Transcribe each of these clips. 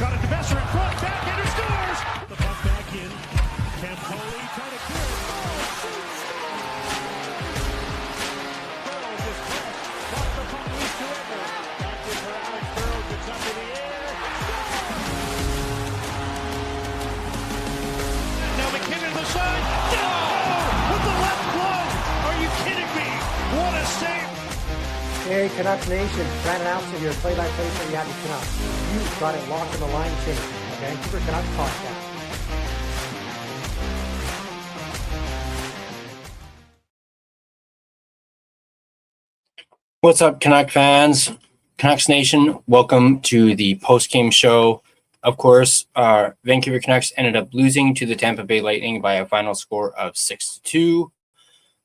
Got it to Besser in front, backhander scores! The puck back in. Campoli trying to clear it. Gerald is fresh. Got the puck loose to Edwards. Back in for Alex Gerald. Gets up in the air. Now McKinnon the side. No! With the left glove! Are you kidding me? What a save! Hey, Canucks Nation, Brandon Alston here, play-by-play for the Abby Canucks. You've got it locked in the line change, the Vancouver Canucks podcast. What's up, Canuck fans? Canucks Nation, welcome to the post-game show. Of course, our Vancouver Canucks ended up losing to the Tampa Bay Lightning by a final score of 6-2.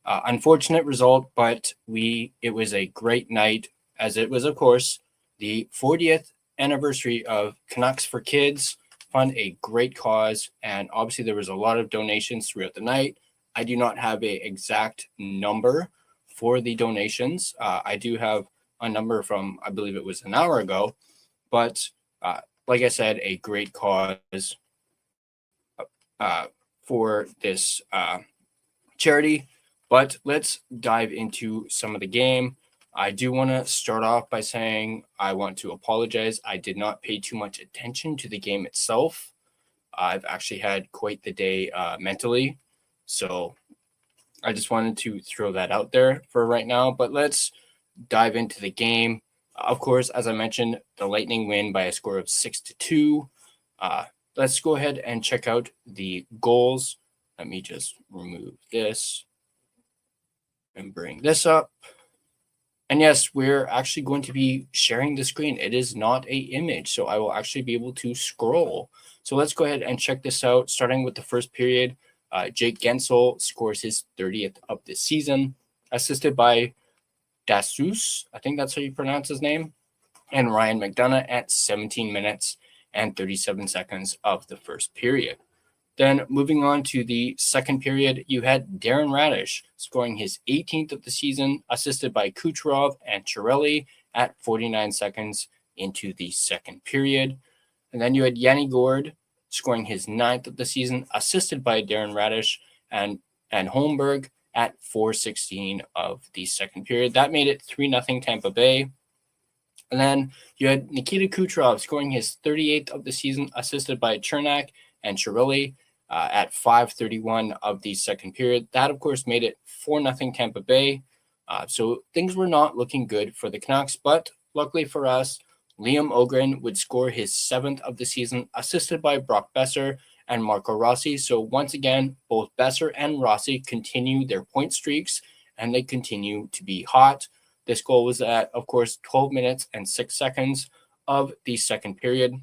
Unfortunate result, but it was a great night, as it was, of course, the 40th anniversary of Canucks for Kids. Fund a great cause, and obviously there was a lot of donations throughout the night. I do not have an exact number for the donations. I do have a number from, I believe it was an hour ago, but like I said, a great cause for this charity. But let's dive into some of the game. I do want to start off by saying I want to apologize. I did not pay too much attention to the game itself. I've actually had quite the day mentally. So I just wanted to throw that out there for right now. But let's dive into the game. Of course, as I mentioned, the Lightning win by a score of 6-2. Let's go ahead and check out the goals. Let me just remove this and bring this up. And yes, we're actually going to be sharing the screen. It is not an image, so I will actually be able to scroll. So let's go ahead and check this out, starting with the first period. Jake Guentzel scores his 30th of the season, assisted by Dasus, I think that's how you pronounce his name, and Ryan McDonough at 17 minutes and 37 seconds of the first period. Then moving on to the second period, you had Darren Radish scoring his 18th of the season, assisted by Kucherov and Chiarelli at 49 seconds into the second period. And then you had Yanni Gourde scoring his 9th of the season, assisted by Darren Radish and Holmberg at 4:16 of the second period. That made it 3-0 Tampa Bay. And then you had Nikita Kucherov scoring his 38th of the season, assisted by Chernak and Chiarelli at 5:31 of the second period. That, of course, made it 4-0 Tampa Bay. So things were not looking good for the Canucks, but luckily for us, Liam Ogren would score his 7th of the season, assisted by Brock Besser and Marco Rossi. So once again, both Besser and Rossi continue their point streaks, and they continue to be hot. This goal was at, of course, 12 minutes and 6 seconds of the second period.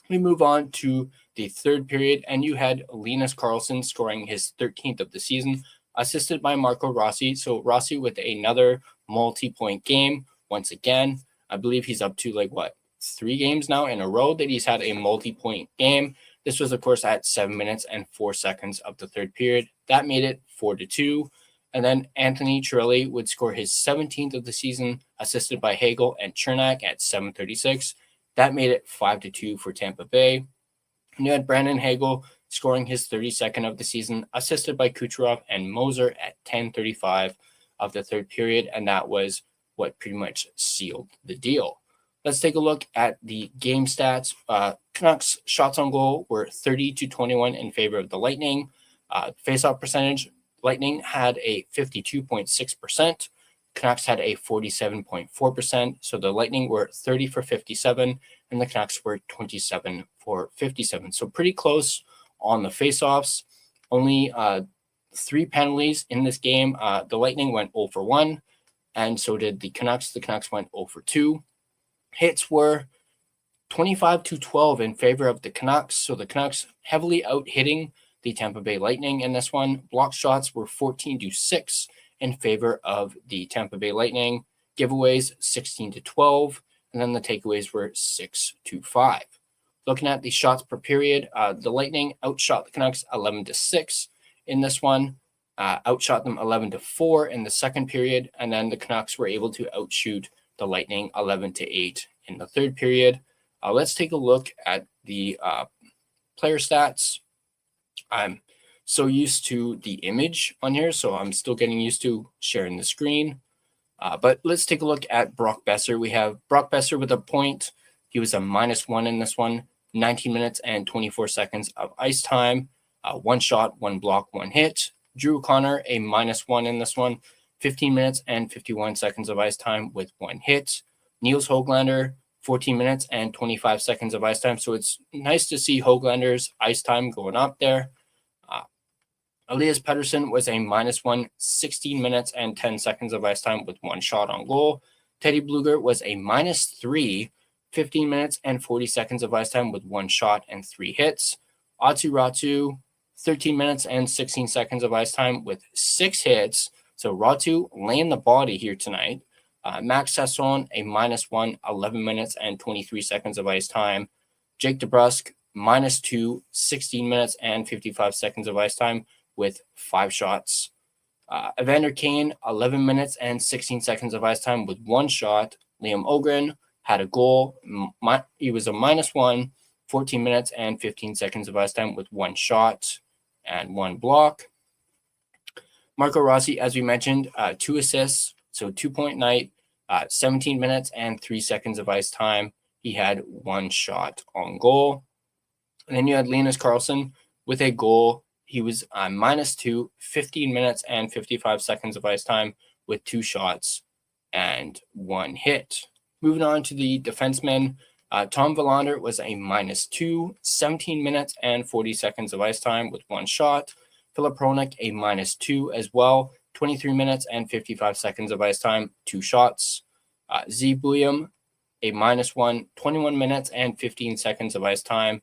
We move on to the third period, and you had Linus Karlsson scoring his 13th of the season, assisted by Marco Rossi. So Rossi with another multi-point game. Once again, I believe he's up to 3 games now in a row that he's had a multi-point game. This was, of course, at 7 minutes and 4 seconds of the third period. That made it 4-2. And then Anthony Chiarelli would score his 17th of the season, assisted by Hagel and Chernak at 7:36. That made it 5-2 for Tampa Bay. And you had Brandon Hagel scoring his 32nd of the season, assisted by Kucherov and Moser at 10:35 of the third period. And that was what pretty much sealed the deal. Let's take a look at the game stats. Canucks shots on goal were 30-21 in favor of the Lightning. Face-off percentage, Lightning had a 52.6%. Canucks had a 47.4%. So the Lightning were 30 for 57, and the Canucks were 27 for 57. So pretty close on the face-offs. Only 3 penalties in this game. The Lightning went 0 for 1, and so did the Canucks. The Canucks went 0 for 2. Hits were 25-12 in favor of the Canucks. So the Canucks heavily out-hitting the Tampa Bay Lightning in this one. Block shots were 14-6 in favor of the Tampa Bay Lightning. Giveaways 16-12, and then the takeaways were 6-5. Looking at the shots per period, the Lightning outshot the Canucks 11-6 in this one, outshot them 11-4 in the second period, and then the Canucks were able to outshoot the Lightning 11-8 in the third period. Let's take a look at the player stats. I'm so used to the image on here, so I'm still getting used to sharing the screen. But let's take a look at Brock Besser. We have Brock Besser with a point. He was a -1 in this one, 19 minutes and 24 seconds of ice time, 1 shot, 1 block, 1 hit. Drew O'Connor, a -1 in this one, 15 minutes and 51 seconds of ice time with 1 hit. Niels Höglander, 14 minutes and 25 seconds of ice time. So it's nice to see Höglander's ice time going up there. Elias Pettersson was a -1, 16 minutes and 10 seconds of ice time with 1 shot on goal. Teddy Bluger was a -3, 15 minutes and 40 seconds of ice time with 1 shot and 3 hits. Atsu Ratu, 13 minutes and 16 seconds of ice time with 6 hits. So Ratu laying the body here tonight. Max Sasson, a -1, 11 minutes and 23 seconds of ice time. Jake DeBrusk, -2, 16 minutes and 55 seconds of ice time with 5 shots. Evander Kane, 11 minutes and 16 seconds of ice time with 1 shot. Liam Ogren had a goal. He was a -1, 14 minutes and 15 seconds of ice time with 1 shot and 1 block. Marco Rossi, as we mentioned, 2 assists, so 2-point night, 17 minutes and 3 seconds of ice time. He had 1 shot on goal. And then you had Linus Karlsson with a goal. He was -2, 15 minutes and 55 seconds of ice time with 2 shots and 1 hit. Moving on to the defensemen, Tom Willander was a -2, 17 minutes and 40 seconds of ice time with 1 shot. Philip Hronek, a -2 as well, 23 minutes and 55 seconds of ice time, 2 shots. Z Bouillon, a -1, 21 minutes and 15 seconds of ice time,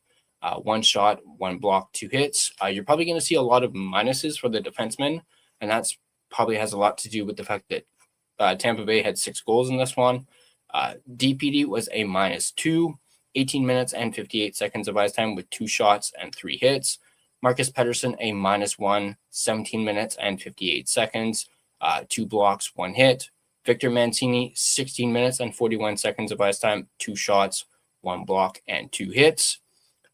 1 shot, 1 block, 2 hits. You're probably going to see a lot of minuses for the defensemen, and that's probably has a lot to do with the fact that Tampa Bay had 6 goals in this one. DPD was a -2, 18 minutes and 58 seconds of ice time with 2 shots and 3 hits. Marcus Pettersson, a -1, 17 minutes and 58 seconds, 2 blocks, 1 hit. Victor Mancini, 16 minutes and 41 seconds of ice time, 2 shots, 1 block, and 2 hits.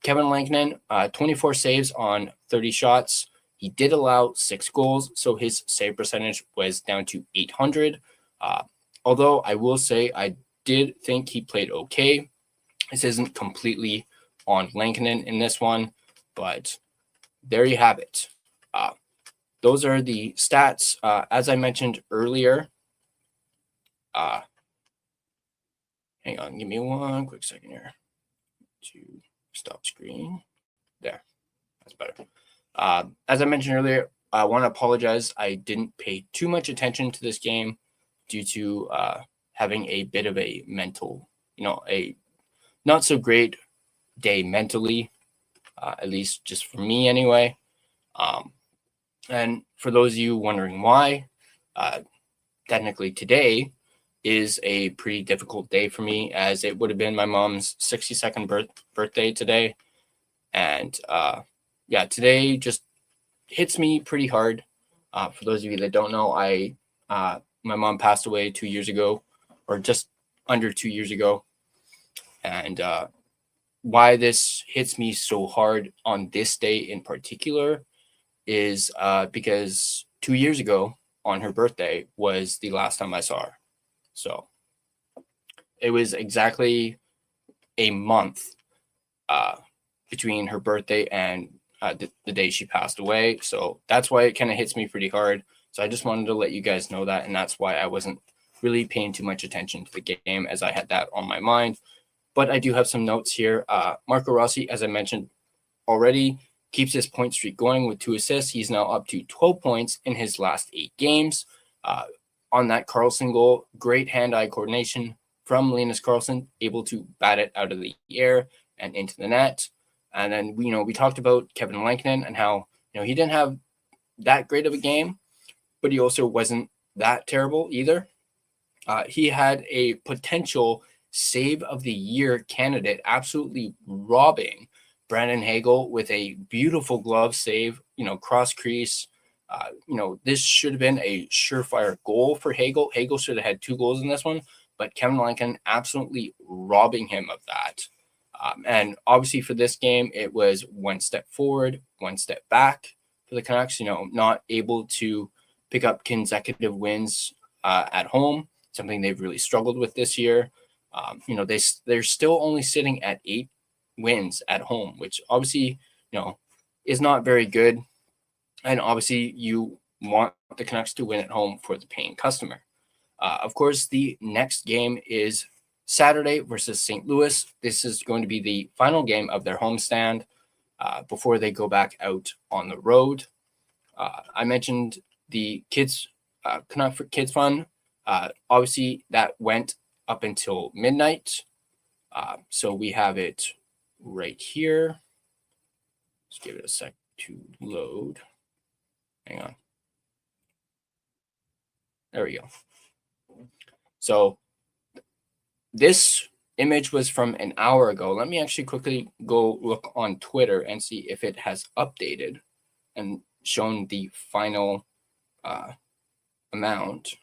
Kevin Lankinen, 24 saves on 30 shots. He did allow 6 goals, so his save percentage was down to .800. Although I will say I did think he played okay. This isn't completely on Lankinen in this one, but there you have it. Those are the stats. As I mentioned earlier, hang on, give me 1 quick second here to stop screen. There, that's better. As I mentioned earlier, I want to apologize. I didn't pay too much attention to this game due to having a bit of a mental, a not so great day mentally, at least just for me anyway. And for those of you wondering why, technically today is a pretty difficult day for me, as it would have been my mom's 62nd birthday today. And today just hits me pretty hard. For those of you that don't know, my mom passed away 2 years ago, or just under 2 years ago. And why this hits me so hard on this day in particular is because 2 years ago on her birthday was the last time I saw her. So it was exactly a month between her birthday and the day she passed away. So that's why it kind of hits me pretty hard. So I just wanted to let you guys know that. And that's why I wasn't really paying too much attention to the game, as I had that on my mind. But I do have some notes here. Marco Rossi, as I mentioned already, keeps his point streak going with 2 assists. He's now up to 12 points in his last 8 games. On that Karlsson goal, great hand-eye coordination from Linus Karlsson, able to bat it out of the air and into the net. And then, we talked about Kevin Lankinen and how, he didn't have that great of a game, but he also wasn't that terrible either. He had a potential save of the year candidate, absolutely robbing Brandon Hagel with a beautiful glove save, cross crease. This should have been a surefire goal for Hagel. Hagel should have had 2 goals in this one, but Kevin Lankinen absolutely robbing him of that. And obviously for this game, it was one step forward, one step back for the Canucks, not able to pick up consecutive wins at home, something they've really struggled with this year. They're still only sitting at 8 wins at home, which obviously, is not very good. And obviously you want the Canucks to win at home for the paying customer. Of course, the next game is Saturday versus St. Louis. This is going to be the final game of their homestand before they go back out on the road. I mentioned the Canuck for Kids Fund. Obviously, that went up until midnight. So we have it right here. Let's give it a sec to load. Hang on. There we go. So this image was from an hour ago. Let me actually quickly go look on Twitter and see if it has updated and shown the final amount.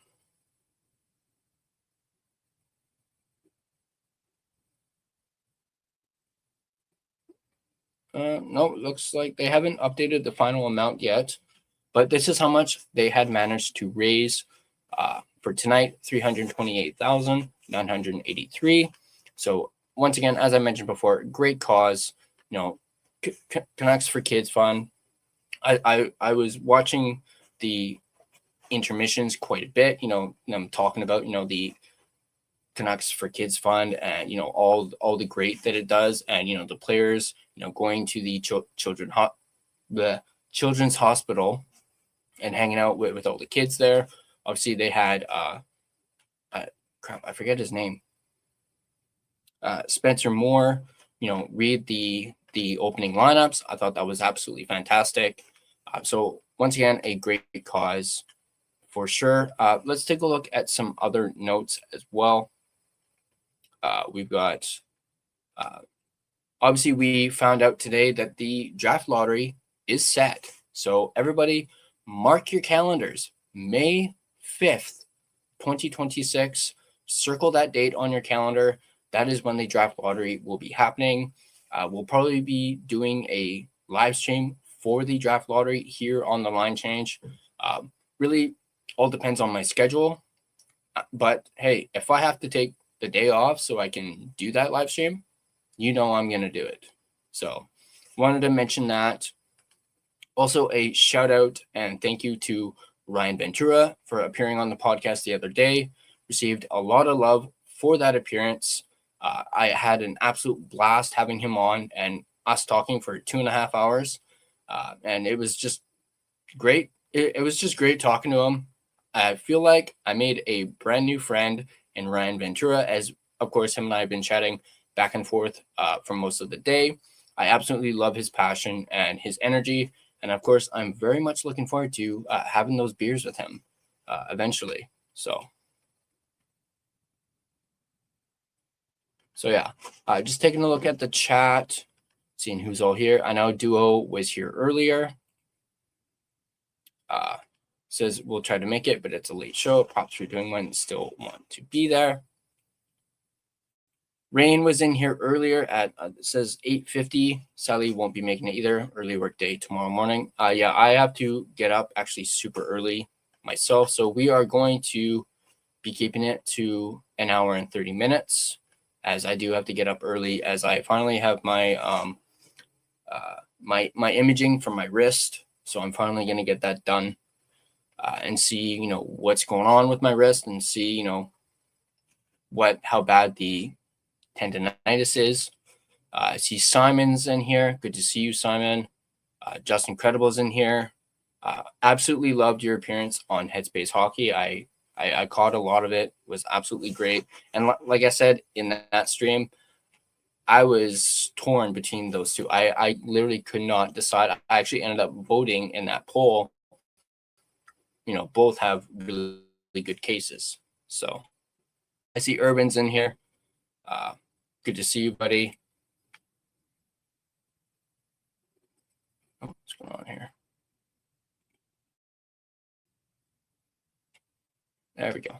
No, it looks like they haven't updated the final amount yet, but this is how much they had managed to raise for tonight, 328,983. So once again, as I mentioned before, great cause, Canucks for Kids Fund. I was watching the intermissions quite a bit, them talking about, the Canucks for Kids Fund and, all the great that it does. And, the players, going to the children's hospital and hanging out with all the kids there. Obviously they had, I forget his name. Spencer Moore, read the opening lineups. I thought that was absolutely fantastic. So once again, a great cause for sure. Let's take a look at some other notes as well. We've got, obviously we found out today that the draft lottery is set. So everybody mark your calendars. May 5th, 2026. Circle that date on your calendar. That is when the draft lottery will be happening. We'll probably be doing a live stream for the draft lottery here on the Line Change. Really all depends on my schedule. But hey, if I have to take the day off so I can do that live stream, I'm going to do it. So wanted to mention that. Also a shout out and thank you to Ryan Ventura for appearing on the podcast the other day. Received a lot of love for that appearance. I had an absolute blast having him on and us talking for 2.5 hours. And it was just great. It was just great talking to him. I feel like I made a brand new friend in Ryan Ventura, as of course him and I have been chatting back and forth for most of the day. I absolutely love his passion and his energy. And of course, I'm very much looking forward to having those beers with him eventually. So yeah, just taking a look at the chat, seeing who's all here. I know Duo was here earlier. Says we'll try to make it, but it's a late show. Props for doing one. Still want to be there. Rain was in here earlier at it says 8:50. Sally won't be making it either. Early work day tomorrow morning. Yeah, I have to get up actually super early myself. So we are going to be keeping it to an hour and 30 minutes, as I do have to get up early, as I finally have my my imaging from my wrist. So I'm finally going to get that done and see, what's going on with my wrist and see, how bad the tendonitis is. I see Simon's in here. Good to see you, Simon. Justin Credible's in here. Absolutely loved your appearance on Headspace Hockey. I caught a lot of it. It was absolutely great. And like I said in that stream, I was torn between those two. I literally could not decide. I actually ended up voting in that poll. Both have really good cases. So I see Urban's in here. Good to see you, buddy. Oh, what's going on here? There we go.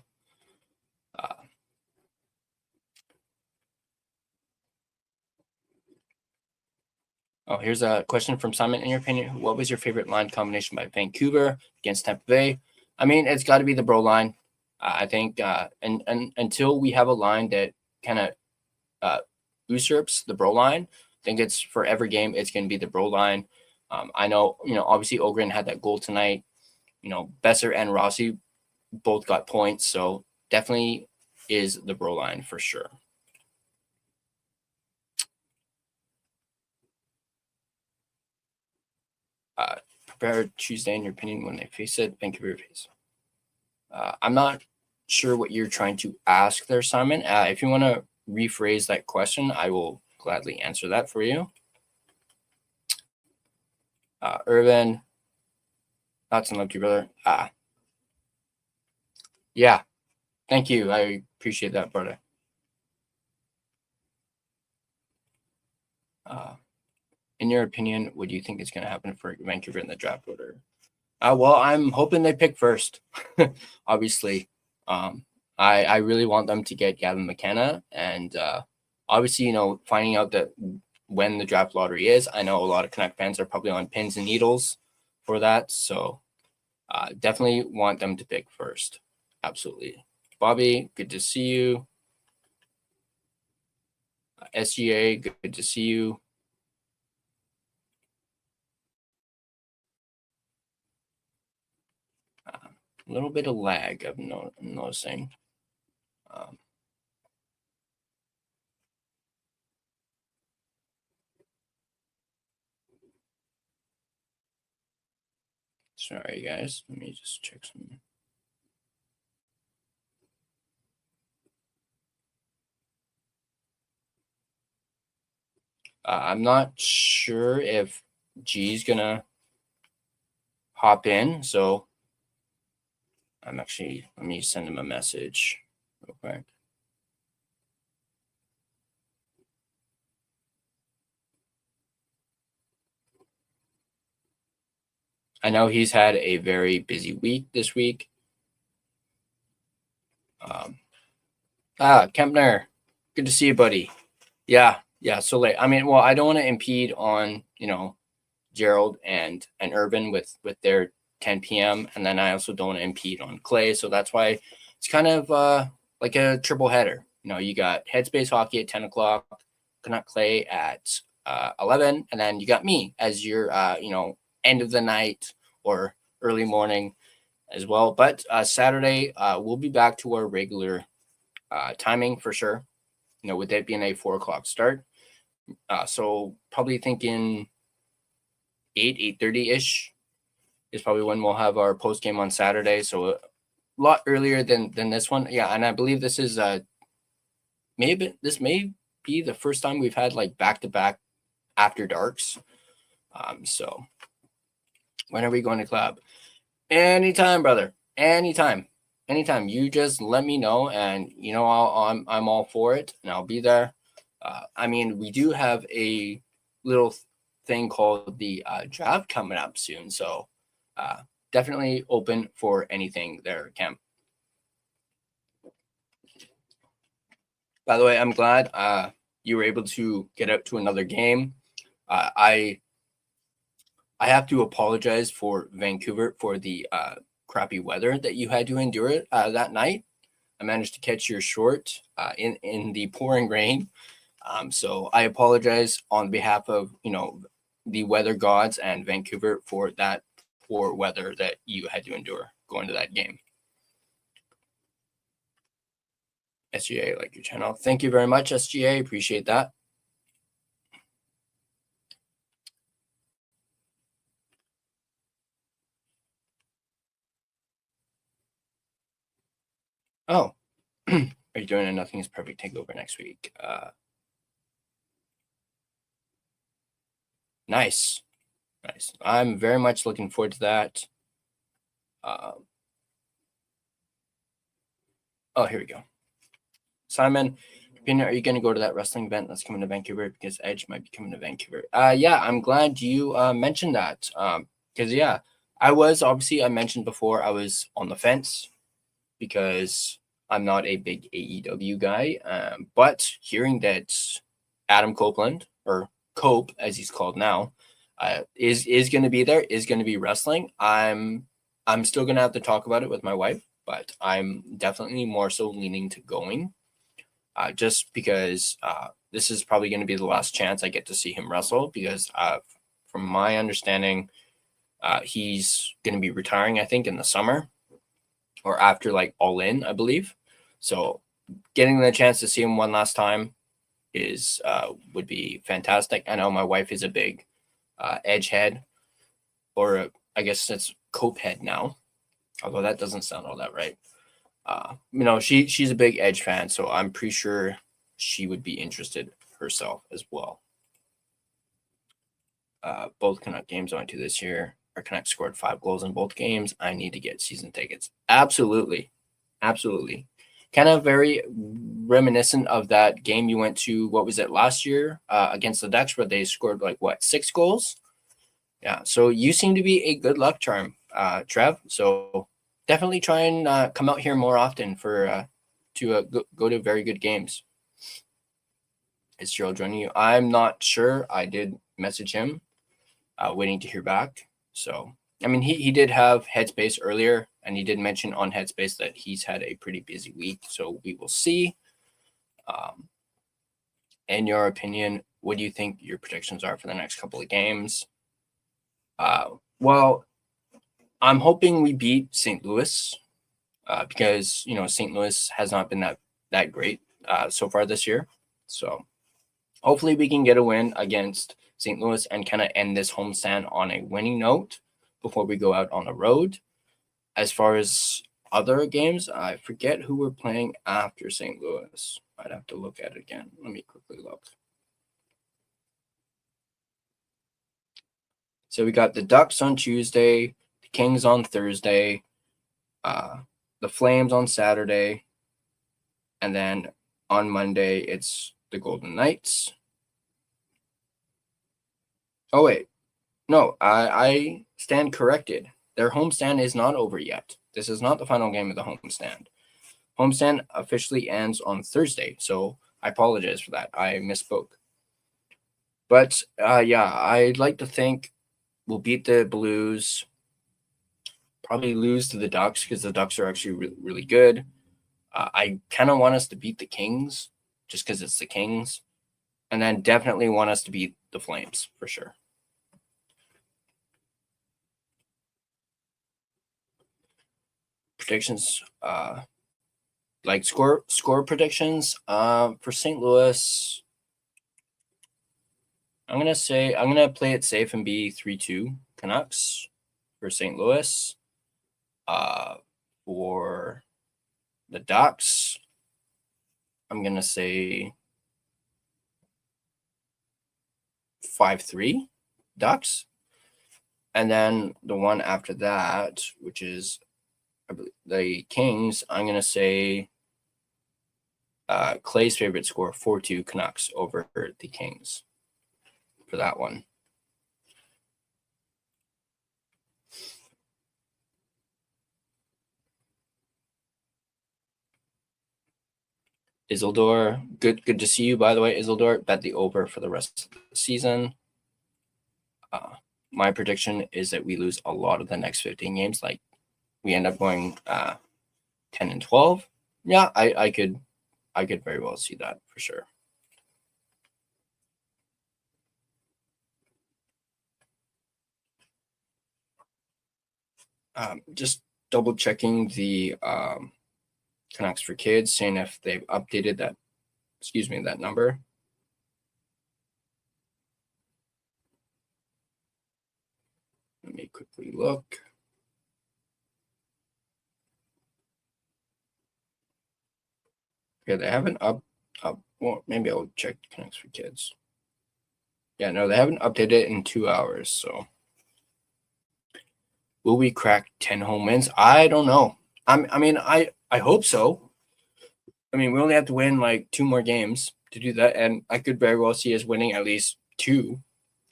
Oh, here's a question from Simon. In your opinion, what was your favorite line combination by Vancouver against Tampa Bay? I mean, it's got to be the bro line. I think, and until we have a line that kind of usurps the bro line, I think it's for every game, it's going to be the bro line. I know, obviously Ogren had that goal tonight. Besser and Rossi both got points, so definitely is the bro line for sure. Prepare Tuesday, in your opinion, when they face it, Vancouver face. I'm not sure what you're trying to ask there, Simon. If you want to rephrase that question, I will gladly answer that for you. Irvin, thoughts and love to you, brother. Yeah, thank you. I appreciate that, brother. In your opinion, what do you think is going to happen for Vancouver in the draft order? Well, I'm hoping they pick first. Obviously, I really want them to get Gavin McKenna, and obviously, finding out that when the draft lottery is, I know a lot of Canuck fans are probably on pins and needles for that, so definitely want them to pick first. Absolutely. Bobby, good to see you. SGA, good to see you. A little bit of lag, I'm noticing. Sorry, guys. Let me just check some. I'm not sure if G's gonna hop in, so let me send him a message real quick. I know he's had a very busy week this week. Kempner, good to see you, buddy. Yeah, so late. I mean, well, I don't want to impede on, Gerald and Irvin with their 10 p.m. And then I also don't want to impede on Clay. So that's why it's kind of like a triple header. You got Headspace Hockey at 10 o'clock, Canuck Clay at 11, and then you got me as your, end of the night or early morning as well. But Saturday, we'll be back to our regular timing for sure, with it being a 4 o'clock start. So probably thinking 8:30-ish is probably when we'll have our post game on Saturday. So a lot earlier than this one. Yeah, and I believe this is this may be the first time we've had like back-to-back after darks. So when are we going to club? Anytime, brother. Anytime. You just let me know, and I'm all for it, and I'll be there. I mean, we do have a little thing called the draft coming up soon, so definitely open for anything there, Cam. By the way, I'm glad you were able to get out to another game. I have to apologize for Vancouver for the crappy weather that you had to endure that night. I managed to catch your short in the pouring rain. So I apologize on behalf of, the weather gods and Vancouver for that poor weather that you had to endure going to that game. SGA, like your channel. Thank you very much, SGA. Appreciate that. Oh, are you doing a Nothing is Perfect takeover next week? Nice. I'm very much looking forward to that. Oh, here we go. Simon, are you going to go to that wrestling event that's coming to Vancouver? Because Edge might be coming to Vancouver. Yeah, I'm glad you mentioned that. Because, yeah, I mentioned before, I was on the fence because I'm not a big AEW guy. But hearing that Adam Copeland, or Cope, as he's called now, is going to be there, is going to be wrestling. I'm still going to have to talk about it with my wife, but I'm definitely more so leaning to going, just because this is probably going to be the last chance I get to see him wrestle, because from my understanding, he's going to be retiring, I think, in the summer or after like All In, I believe. So getting the chance to see him one last time is would be fantastic. I know my wife is a big Edge head, or I guess it's Cope head now, although that doesn't sound all that right. She's a big Edge fan, so I'm pretty sure she would be interested herself as well. Both Canuck games I went to this year, our Canucks scored 5 goals in both games. I need to get season tickets. Absolutely. Kind of very reminiscent of that game you went to, what was it, last year against the Ducks, where they scored 6 goals? Yeah, so you seem to be a good luck charm, Trev. So definitely try and come out here more often for to go to very good games. Is Gerald joining you? I'm not sure. I did message him, waiting to hear back. So, I mean, he did have Headspace earlier, and he did mention on Headspace that he's had a pretty busy week. So we will see. In your opinion, what do you think your predictions are for the next couple of games? Well, I'm hoping we beat St. Louis because, St. Louis has not been that great so far this year. So hopefully we can get a win against St. Louis and kind of end this homestand on a winning note before we go out on the road. As far as other games, I forget who we're playing after St. Louis. I'd have to look at it again. Let me quickly look. So we got the Ducks on Tuesday, the Kings on Thursday, the Flames on Saturday, and then on Monday it's the Golden Knights. Oh, wait. No, I stand corrected. Their homestand is not over yet. This is not the final game of the homestand. Homestand officially ends on Thursday, so I apologize for that. I misspoke. But, yeah, I'd like to think we'll beat the Blues, probably lose to the Ducks because the Ducks are actually really, really good. I kind of want us to beat the Kings just because it's the Kings, and then definitely want us to beat the Flames for sure. Predictions, score predictions for St. Louis. I'm gonna play it safe and be 3-2 Canucks for St. Louis. For the Ducks, I'm gonna say 5-3 Ducks, and then the one after that, which is the Kings, I'm gonna say Clay's favorite score, 4-2 Canucks over the Kings for that one. Isildur, good to see you, by the way. Isildur, bet the over for the rest of the season. My prediction is that we lose a lot of the next 15 games. Like, we end up going 10-12. Yeah, I could very well see that for sure. Just double checking the Canucks for Kids, seeing if they've updated that number. Let me quickly look. Yeah, they haven't up. Well, maybe I'll check Canucks for Kids. Yeah, no, they haven't updated it in 2 hours. So, will we crack 10 home wins? I don't know. I hope so. I mean, we only have to win like 2 more games to do that, and I could very well see us winning at least 2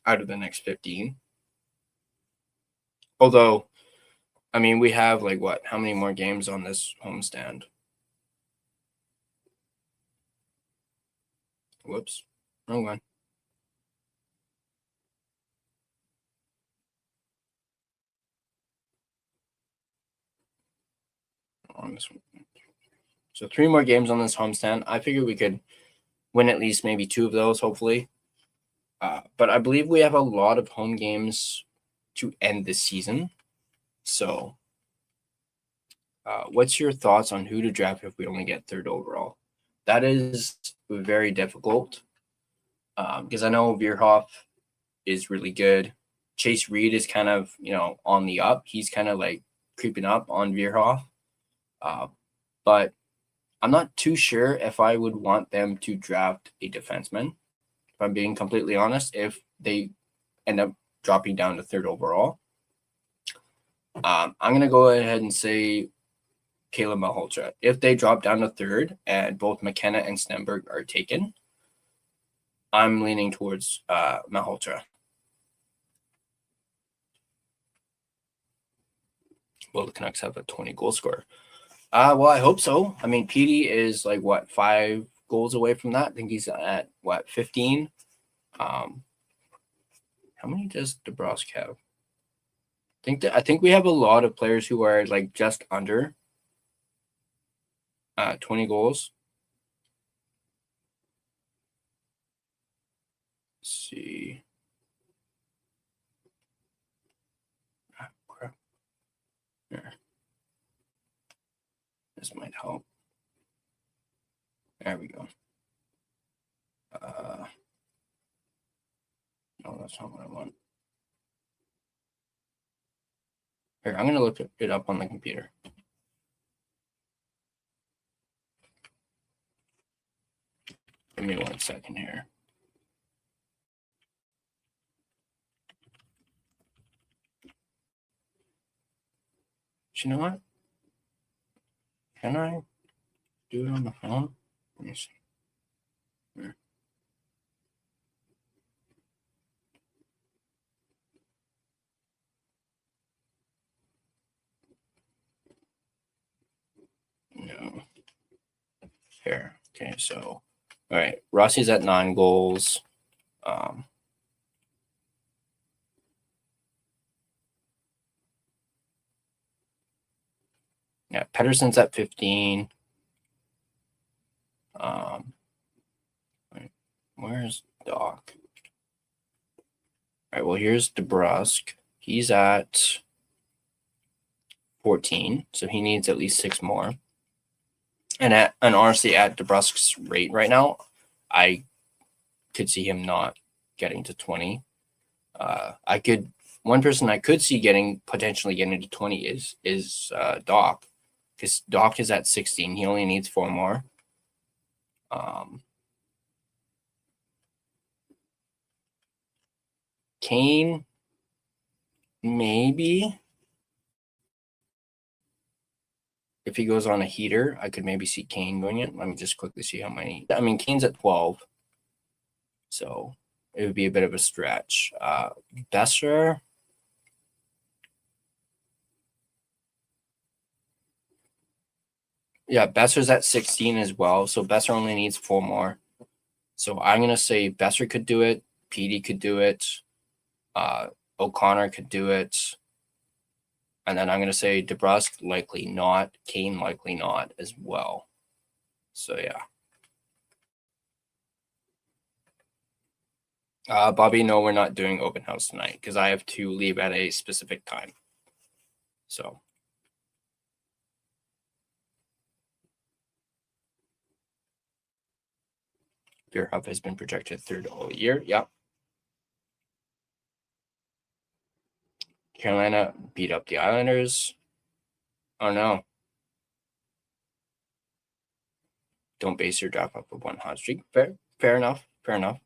out of the next 15. Although, I mean, we have like what? How many more games on this homestand? Whoops, wrong one. on this one. So 3 more games on this homestand. I figure we could win at least maybe 2 of those, hopefully. But I believe we have a lot of home games to end this season. So what's your thoughts on who to draft if we only get 3rd overall? That is very difficult because I know Veerhoff is really good. Chase Reed is kind of, on the up. He's kind of like creeping up on Veerhoff. But I'm not too sure if I would want them to draft a defenseman. If I'm being completely honest, if they end up dropping down to 3rd overall, I'm going to go ahead and say Caleb Malhotra. If they drop down to 3rd and both McKenna and Stenberg are taken, I'm leaning towards Malhotra. Will the Canucks have a 20-goal scorer? Well, I hope so. I mean, Petey is 5 goals away from that. I think he's at 15. How many does DeBrusque have? I think we have a lot of players who are just under 20 goals. Let's see. Crap. There. This might help. There we go. No, that's not what I want. Here, I'm going to look it up on the computer. Give me 1 second here. You know what? Can I do it on the phone? Let me see. Here. No. Here. Okay, so all right. Rossi's at 9 goals. Yeah, Pedersen's at 15. Where's Doc? All right, well, here's DeBrusque. He's at 14, so he needs at least 6 more. And honestly, at DeBrusque's rate right now, I could see him not getting to 20. One person I could see potentially getting to 20 is Doc, because Doc is at 16. He only needs 4 more. Kane, maybe. If he goes on a heater, I could maybe see Kane going in. Let me just quickly see how many. I mean, Kane's at 12. So it would be a bit of a stretch. Besser. Yeah, Besser's at 16 as well. So Besser only needs 4 more. So I'm going to say Besser could do it. Petey could do it. O'Connor could do it. And then I'm going to say DeBrusque likely not. Kane likely not as well. So, yeah. Bobby, no, we're not doing open house tonight because I have to leave at a specific time. So. Beer Hub has been projected 3rd all year. Yep. Carolina beat up the Islanders. Oh, no. Don't base your draft off of 1 hot streak. Fair enough. Fair enough.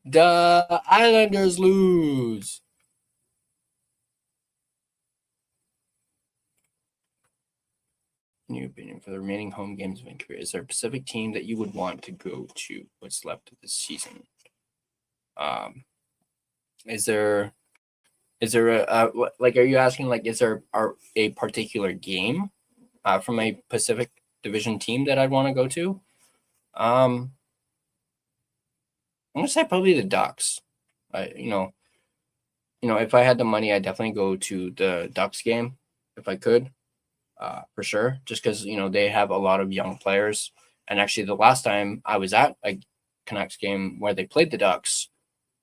The Islanders lose. In your opinion, for the remaining home games of Vancouver, is there a specific team that you would want to go to what's left of this season? Is there a are you asking is there a particular game from a Pacific Division team that I'd want to go to? I'm gonna say probably the Ducks. if I had the money, I'd definitely go to the Ducks game if I could, for sure. Just because they have a lot of young players. And actually, the last time I was at a Canucks game where they played the Ducks,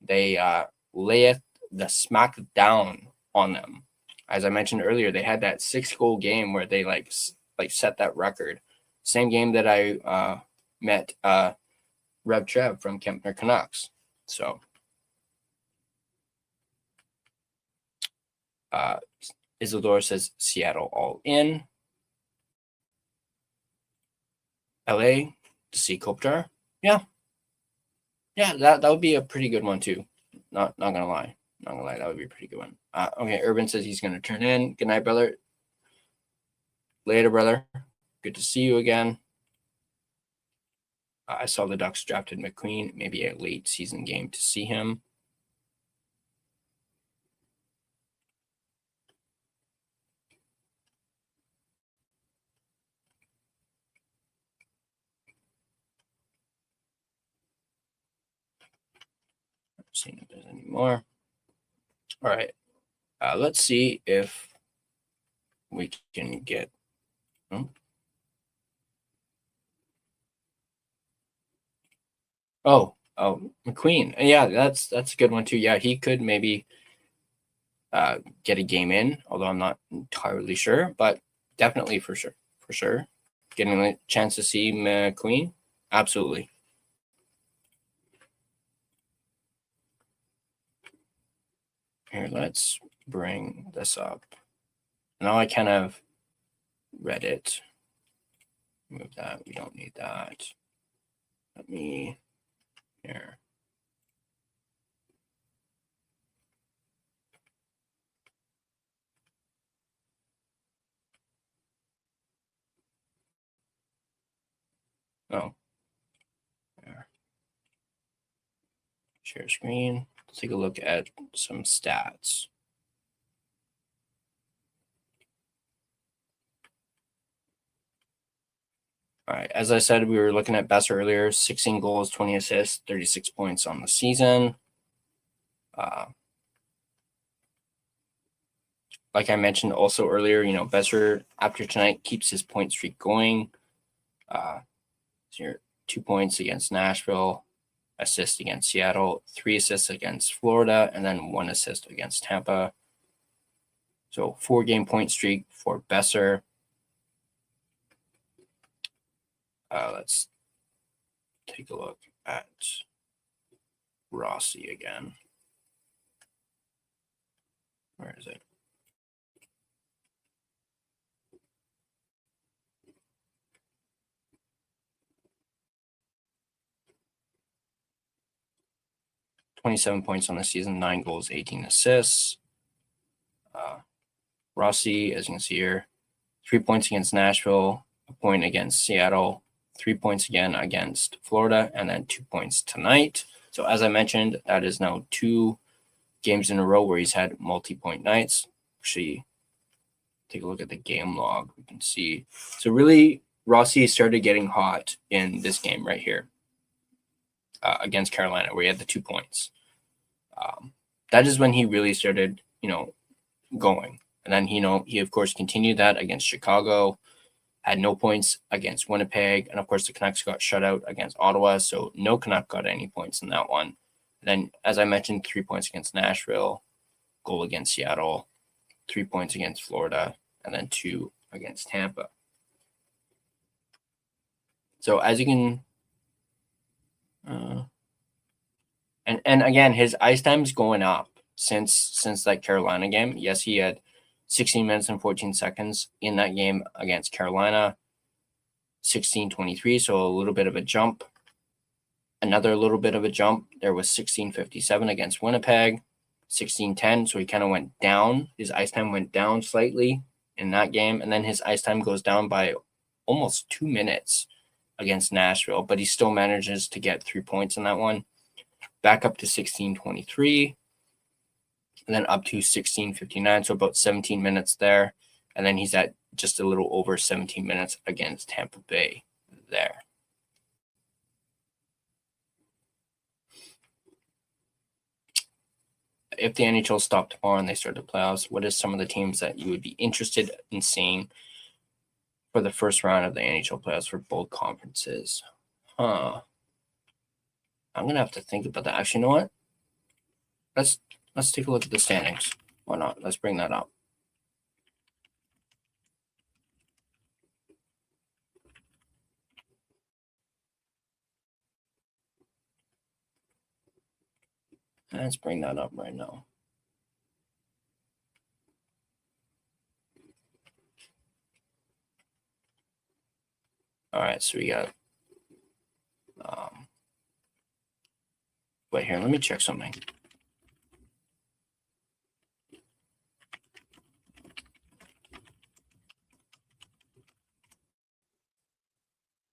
they layeth the smack down on them. As I mentioned earlier, they had that 6-goal game where they like set that record. Same game that I met Rev Trev from Kempner Canucks. So Isidore says Seattle all in. LA to see Kopitar. Yeah, that would be a pretty good one too. Not gonna lie. That would be a pretty good one. Okay, Urban says he's gonna turn in. Good night, brother. Later, brother. Good to see you again. I saw the Ducks drafted McQueen, maybe a late season game to see him. I'm seeing if there's any more. All right. Let's see if we can get. Oh, McQueen. Yeah, that's a good one too. Yeah, he could maybe get a game in, although I'm not entirely sure, but definitely for sure. Getting a chance to see McQueen, absolutely. Here, let's bring this up. Now I kind of read it. Move that. We don't need that. Let me here. Oh. There. Share screen. Let's take a look at some stats. All right. As I said, we were looking at Besser earlier. 16 goals, 20 assists, 36 points on the season. Like I mentioned also earlier, Besser after tonight keeps his point streak going. So you're 2 points against Nashville, assist against Seattle, 3 assists against Florida, and then 1 assist against Tampa. So 4-game point streak for Besser. Let's take a look at Rossi again. Where is it? $27 points on the season, 9 goals, 18 assists. Rossi, as you can see here, 3 points against Nashville, a point against Seattle, 3 points again against Florida, and then 2 points tonight. So as I mentioned, that is now 2 games in a row where he's had multi-point nights. Actually, take a look at the game log. We can see. So really, Rossi started getting hot in this game right here against Carolina, where he had the 2 points. That is when he really started, going. And then, he of course continued that against Chicago, had no points against Winnipeg. And of course, the Canucks got shut out against Ottawa. So no Canuck got any points in that one. And then, as I mentioned, 3 points against Nashville, goal against Seattle, 3 points against Florida, and then 2 against Tampa. So as you can, and again, his ice time's going up since that Carolina game. Yes, he had 16 minutes and 14 seconds in that game against Carolina, 16:23, so a little bit of a jump. Another little bit of a jump. There was 16:57 against Winnipeg, 16:10, so he kind of went down. His ice time went down slightly in that game, and then his ice time goes down by almost 2 minutes against Nashville, but he still manages to get 3 points in that one. Back up to 16:23, and then up to 16:59, so about 17 minutes there. And then he's at just a little over 17 minutes against Tampa Bay there. if the NHL stopped tomorrow and they started the playoffs, what is some of the teams that you would be interested in seeing for the first round of the NHL playoffs for both conferences? I'm gonna have to think about that. Actually, you know what? Let's take a look at the standings. Why not? Let's bring that up. Let's bring that up right now. All right, so we got. Wait here. Let me check something.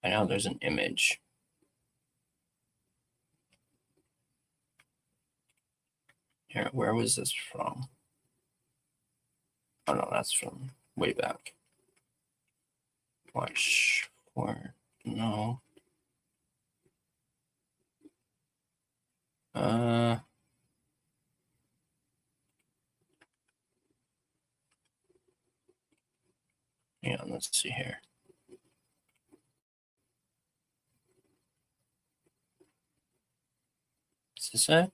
I know there's an image. Here, where was this from? Oh no, that's from way back. Watch for no. Yeah, let's see here. Is this it?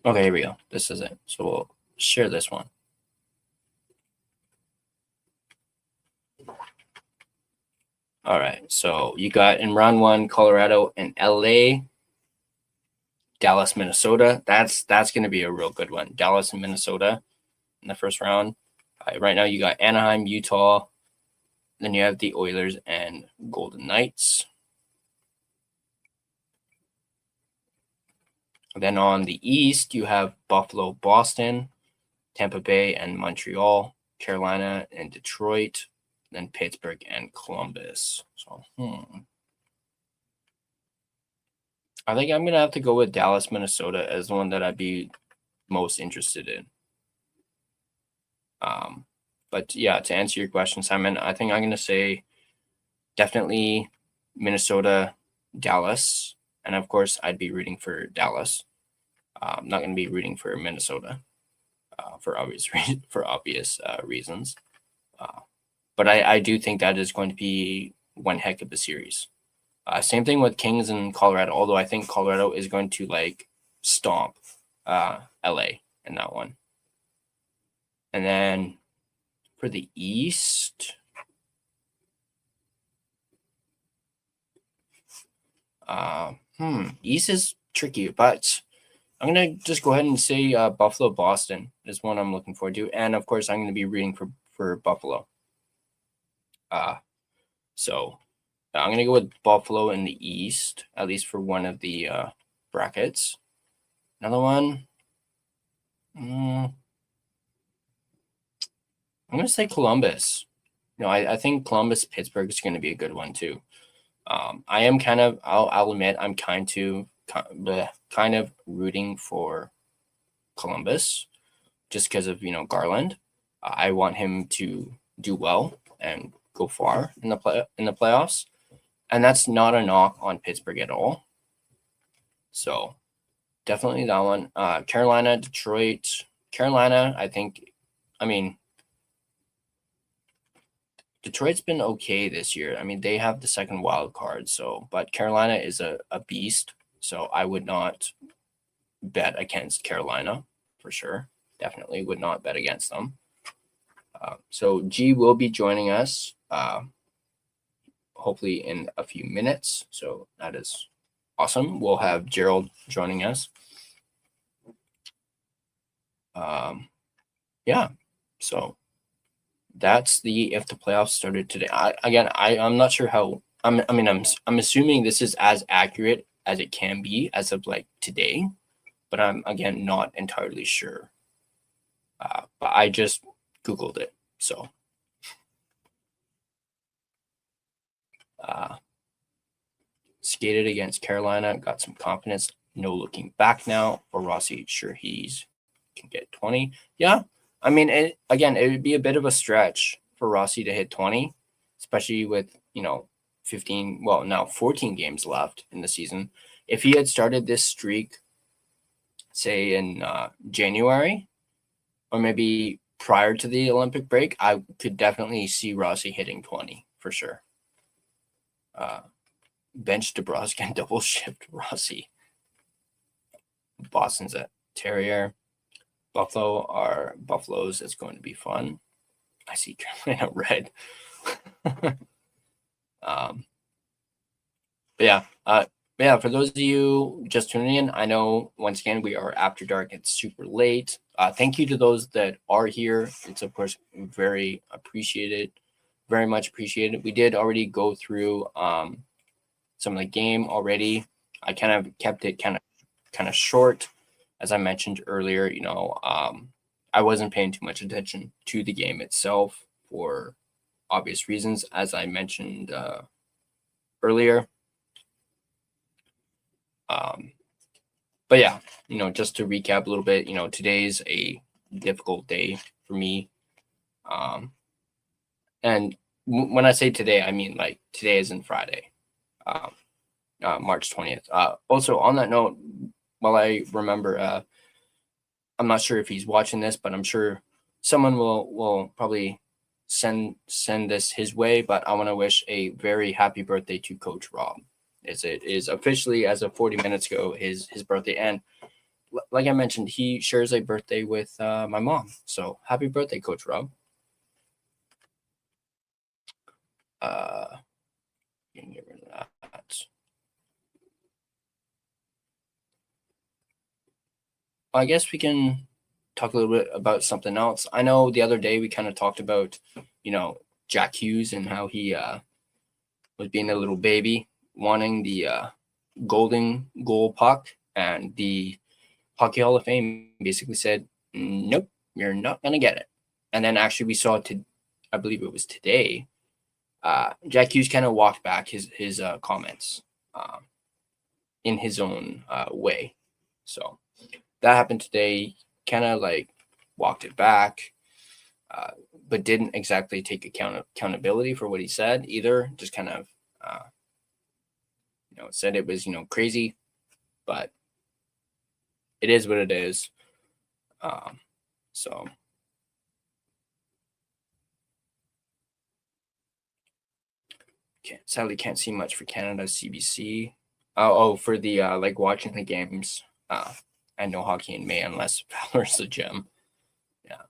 Okay, here we go. This is it. So we'll share this one. All right. So you got in round 1, Colorado and LA. Dallas, Minnesota. That's going to be a real good one. Dallas and Minnesota in the first round. Right now you got Anaheim, Utah. Then you have the Oilers and Golden Knights. Then on the East, you have Buffalo, Boston, Tampa Bay and Montreal, Carolina and Detroit, then Pittsburgh and Columbus. So, I think I'm going to have to go with Dallas, Minnesota as the one that I'd be most interested in. But yeah, to answer your question, Simon, I think I'm going to say definitely Minnesota, Dallas. And of course, I'd be rooting for Dallas. I'm not going to be rooting for Minnesota for obvious reasons. But I do think that is going to be one heck of a series. Same thing with Kings and Colorado, although I think Colorado is going to stomp LA in that one. And then for the East, East is tricky, but I'm going to just go ahead and say Buffalo, Boston is one I'm looking forward to. And of course, I'm going to be rooting for Buffalo. So I'm going to go with Buffalo in the East, at least for one of the brackets. Another one, I'm going to say Columbus. I think Columbus, Pittsburgh is going to be a good one too. I am I'll admit, I'm kind of rooting for Columbus just because of, Garland. I want him to do well and go far in the playoffs. And that's not a knock on Pittsburgh at all. So definitely that one. Carolina, Detroit. Carolina, Detroit's been okay this year. They have the second wild card, but Carolina is a beast. So I would not bet against Carolina for sure. Definitely would not bet against them. So G will be joining us hopefully in a few minutes. So that is awesome. We'll have Gerald joining us. Yeah. So that's if the playoffs started today. I'm not sure how. I'm assuming this is as accurate as it can be as of today, but I'm again not entirely sure. But I just Googled it, so skated against Carolina, got some confidence. No looking back now for Rossi. Sure, can get 20. Yeah. It would be a bit of a stretch for Rossi to hit 20, especially with, 14 games left in the season. If he had started this streak say in January, or maybe prior to the Olympic break, I could definitely see Rossi hitting 20 for sure. Bench DeBrusque and double shift Rossi. Boston's at Terrier. Buffalo are Buffaloes. It's going to be fun. I see Carolina red. Yeah, for those of you just tuning in, I know once again we are after dark. It's super late. Thank you to those that are here. It's of course very appreciated, very much appreciated. We did already go through some of the game already. I kind of kept it kind of short, as I mentioned earlier. I wasn't paying too much attention to the game itself for obvious reasons, as I mentioned earlier. But yeah, just to recap a little bit, today's a difficult day for me. And when I say today, I mean like today isn't Friday, March 20th. Also on that note, while I remember, I'm not sure if he's watching this, but I'm sure someone will probably send this his way. But I want to wish a very happy birthday to Coach Rob. As it is officially, as of 40 minutes ago, his birthday. And like I mentioned, he shares a birthday with my mom. So happy birthday, Coach Rob. Get rid of that. I guess we can talk a little bit about something else. I know the other day we kind of talked about, Jack Hughes and how he was being a little baby, wanting the golden goal puck, and the Hockey Hall of Fame basically said, nope, you're not going to get it. And then actually we saw, I believe it was today, Jack Hughes kind of walked back his comments in his own way. So that happened today, kind of like walked it back, but didn't exactly take accountability for what he said either. Just kind of, said it was, crazy, but it is what it is. So sadly can't see much for Canada CBC. For the like watching the games. And no hockey in May unless Valor's the gym. Yeah.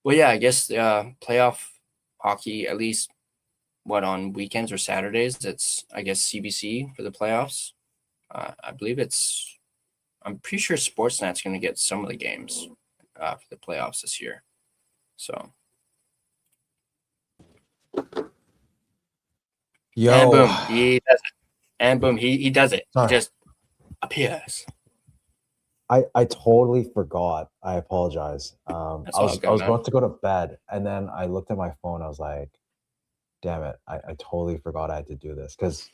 Well, yeah, I guess playoff hockey, at least on weekends or Saturdays, it's I guess CBC for the playoffs. I believe I'm pretty sure Sportsnet's going to get some of the games for the playoffs this year. So. Yo. And boom, he does it. And boom, he does it. Sorry. He just appears. I totally forgot. I apologize. I was man. about to go to bed, and then I looked at my phone. I was like, damn it. I totally forgot I had to do this. Because,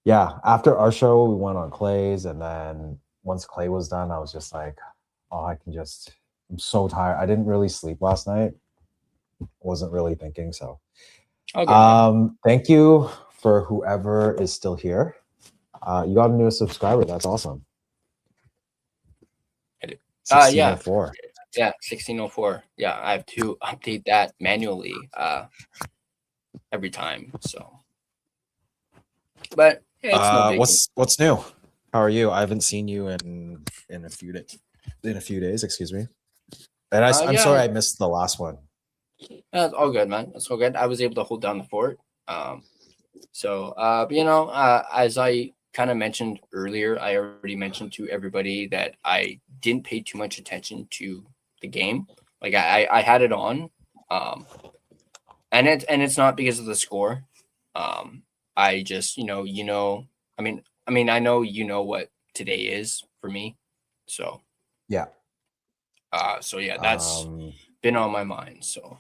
yeah, after our show, we went on Clay's. And then once Clay was done, I was just like, oh, I'm so tired. I didn't really sleep last night. Wasn't really thinking. So, thank you for whoever is still here. You got a new subscriber. That's awesome. 1604. Yeah, 1604. Yeah, I have to update that manually every time. So, but yeah, it's no big what's new? How are you? I haven't seen you in a few days. Excuse me. And I'm sorry I missed the last one. That's all good, man. That's all good. I was able to hold down the fort. As I kind of mentioned earlier, I already mentioned to everybody that I didn't pay too much attention to the game. Like I had it on, and it's not because of the score. I just I know what today is for me, so yeah. That's been on my mind. So,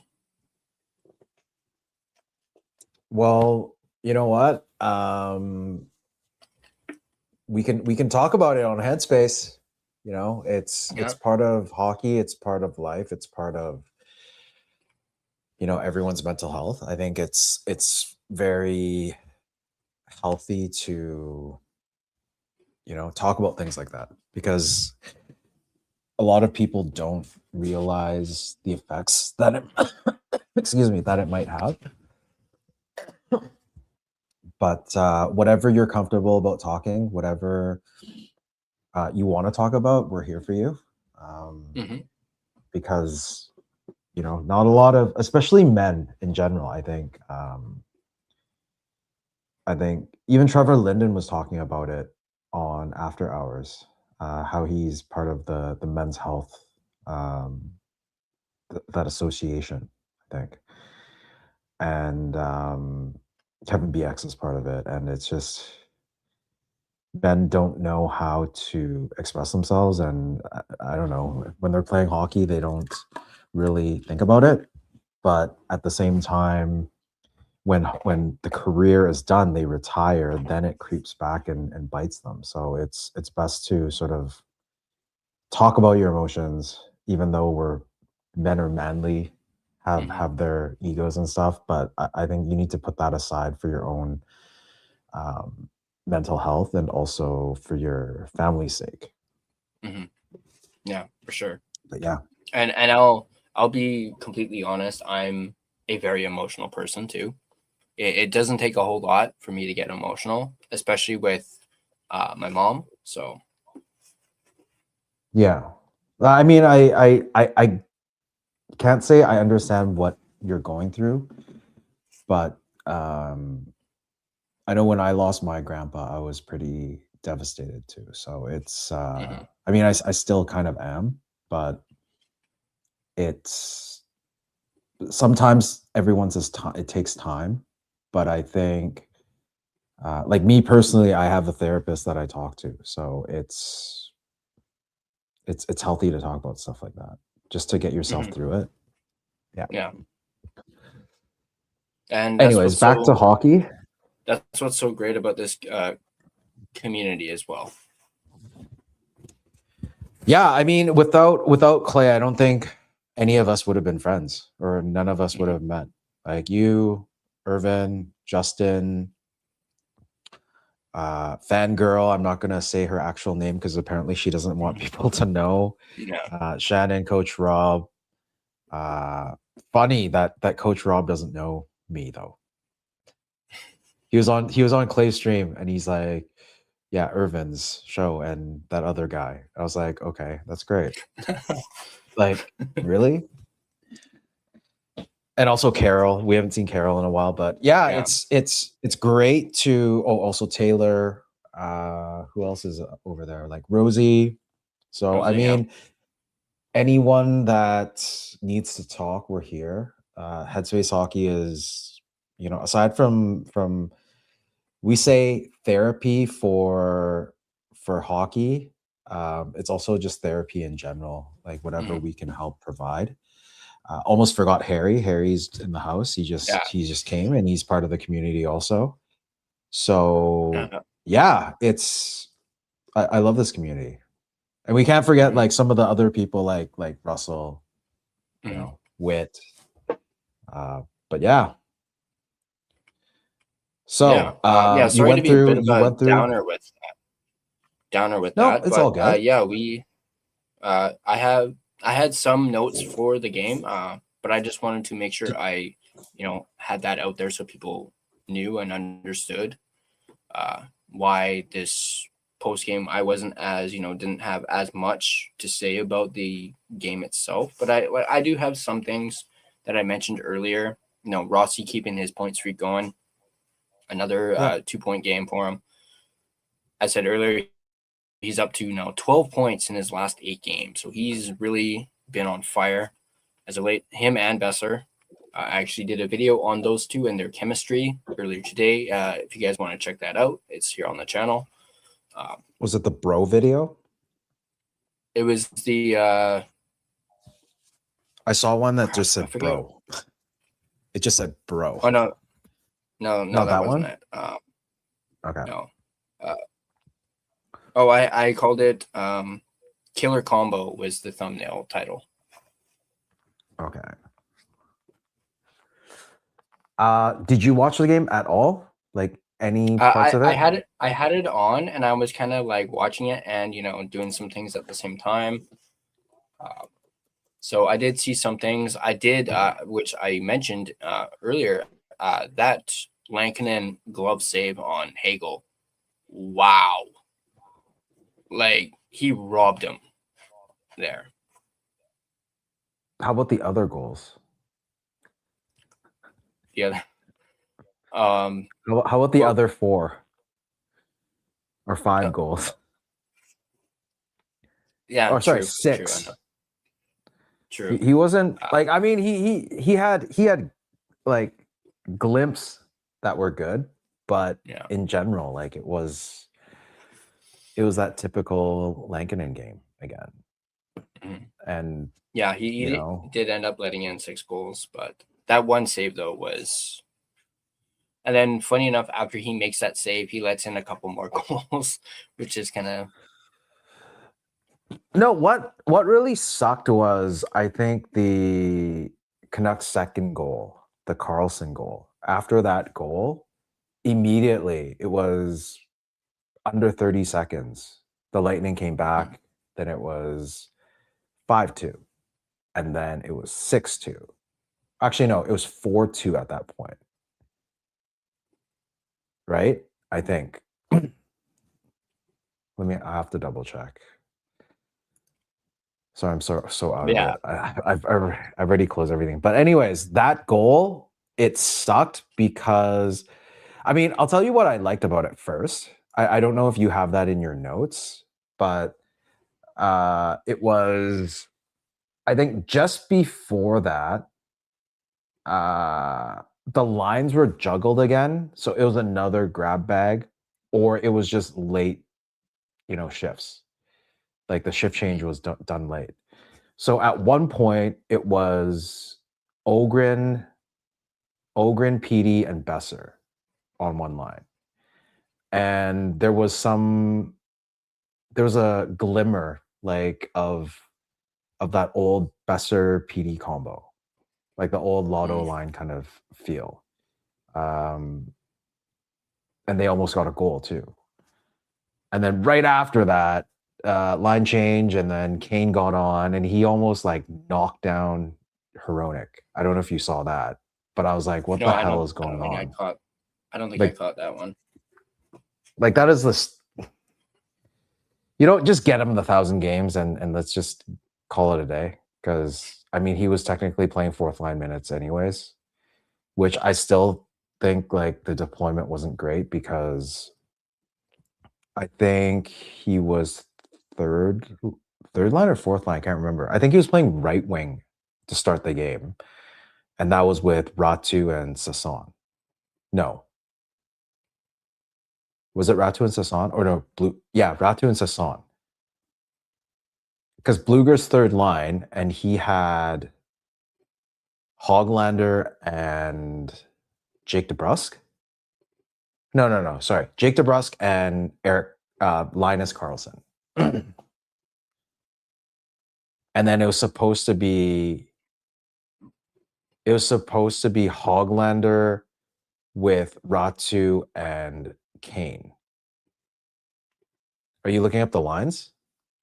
well, you know what? We can talk about it on Headspace. It's part of hockey. It's part of life. It's part of everyone's mental health. I think it's very healthy to talk about things like that, because a lot of people don't realize the effects that it excuse me, that it might have. But whatever you're comfortable about talking, whatever you want to talk about, we're here for you. Mhm. Because not a lot of, especially men in general, I think even Trevor Linden was talking about it on After Hours, how he's part of the men's health, that association, I think. And Kevin BX is part of it. And it's just, men don't know how to express themselves. And I don't know, when they're playing hockey, they don't really think about it. But at the same time, when the career is done, they retire, then it creeps back and bites them. So it's best to sort of talk about your emotions, even though men are manly, have their egos and stuff. But I think you need to put that aside for your own mental health, and also for your family's sake. Mhm. Yeah, for sure. But yeah, And I'll be completely honest. I'm a very emotional person too. It doesn't take a whole lot for me to get emotional, especially with my mom. So yeah. I mean, I can't say I understand what you're going through, but I know when I lost my grandpa, I was pretty devastated too. So it's, mhm. I mean, I still kind of am, but it's sometimes everyone says it takes time, but I think, like me personally, I have a therapist that I talk to, so it's healthy to talk about stuff like that, just to get yourself Mhm. through it. Yeah. Yeah. And Anyways, back to hockey. that's what's so great about this community as well. Yeah, I mean, without Clay, I don't think any of us would have been friends, or none of us would Mhm. have met. Like you, Irvin, Justin, fangirl. I'm not gonna say her actual name because apparently she doesn't want people to know. Yeah. Shannon, Coach Rob. Funny that Coach Rob doesn't know me though. He was on Clay's stream and he's like, yeah, Irvin's show and that other guy. I was like, okay, that's great. Like, really? And also Carol. We haven't seen Carol in a while, but yeah, Yeah. it's great to. Oh, also Taylor. Who else is over there? Like Rosie. So I Rosie, yeah. mean, anyone that needs to talk, we're here. Headspace Hockey is, aside from we say therapy for hockey. It's also just therapy in general, like whatever Mhm. we can help provide. Almost forgot Harry. Harry's in the house. He Yeah. just came and he's part of the community also. So Yeah. yeah, I love this community, and we can't forget Mhm. like some of the other people like Russell, Mhm. Wit. But yeah. Yeah. So Yeah. you Sorry to went be a through bit of you a went through. downer with No, that, it's all but good. yeah, we I had some notes for the game, but I just wanted to make sure I had that out there so people knew and understood why this post game I wasn't as didn't have as much to say about the game itself, but I do have some things that I mentioned earlier. Rossi keeping his point streak going, another Yeah. 2-point game for him. I said earlier he's up to 12 points in his last 8 games, so he's really been on fire as of late. Him and Besser. I actually did a video on those two and their chemistry earlier today. If you guys want to check that out, it's here on the channel. Was it the bro video? It was the I saw one that crap. just I said forget. bro. It just said bro. Oh no, Not that that wasn't one? it. Okay. No. I called it Killer Combo was the thumbnail title. Okay. Did you watch the game at all? Like any parts of it? I had it on, and I was kind of like watching it and doing some things at the same time. So I did see some things. I did, which I mentioned earlier, that Lankinen glove save on Hagel. Wow, like he robbed him there. How about the other goals? Yeah. How about the other 4 or 5 goals? Yeah. Oh, sorry, True, 6. True. He wasn't like, I mean, he had like glimpses that were good, but in general, like it was that typical Lankinen game again. Mhm. And yeah, he did end up letting in 6 goals, but that one save though was. And then, funny enough, after he makes that save, he lets in a couple more goals, which is kind of. No, what really sucked was, I think, the Canucks' second goal, the Carlson goal. After that goal, immediately it was under 30 seconds. The Lightning came back. Then it was 5-2, and then it was 6-2. Actually, no, it was 4-2 at that point. Right? I think. I have to double check. Sorry, I'm so out of it. I've already closed everything. But anyways, that goal, it sucked because, I mean, I'll tell you what I liked about it first. I don't know if you have that in your notes, but it was, I think just before that, the lines were juggled again. So it was another grab bag, or it was just late, shifts. Like the shift change was done late. So at one point, it was Ogren, Petey, and Besser on one line. And there was a glimmer like of that old Besser Petey combo, like the old Lotto line kind of feel. And they almost got a goal too. And then right after that, line change, and then Kane got on, and he almost like knocked down Hronek. I don't know if you saw that, but I was like, "What the hell is going on?" I don't think I caught that one. Like that is this. You don't just get him in the 1,000 games and let's just call it a day, because I mean he was technically playing 4th line minutes anyways, which I still think like the deployment wasn't great, because I think he was third line or 4th line. I can't remember. I think he was playing right wing to start the game. And that was with Ratu and Sasson. No. Was it Ratu and Sasson? Or no, Ratu and Sasson. Because Bluger's 3rd line, and he had Hoglander and Jake DeBrusk. No. Sorry. Jake DeBrusk and Linus Karlsson. And then it was supposed to be Hoglander with Ratu and Kane. Are you looking up the lines?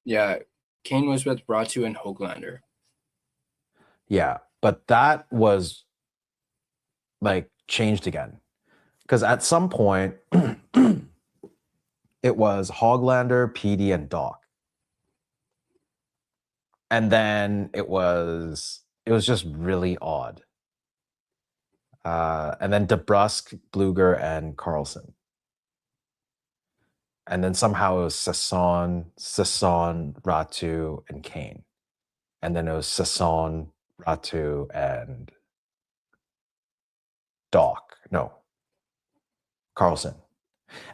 Yeah, Kane was with Ratu and Hoglander. Yeah, but that was like changed again, because at some point it was Hoglander, Petey, and Doc. And then it was just really odd. And then DeBrusk, Bluger, and Karlsson. And then somehow it was Sasson, Ratu, and Kane. And then it was Sasson, Ratu, and Doc. No, Karlsson.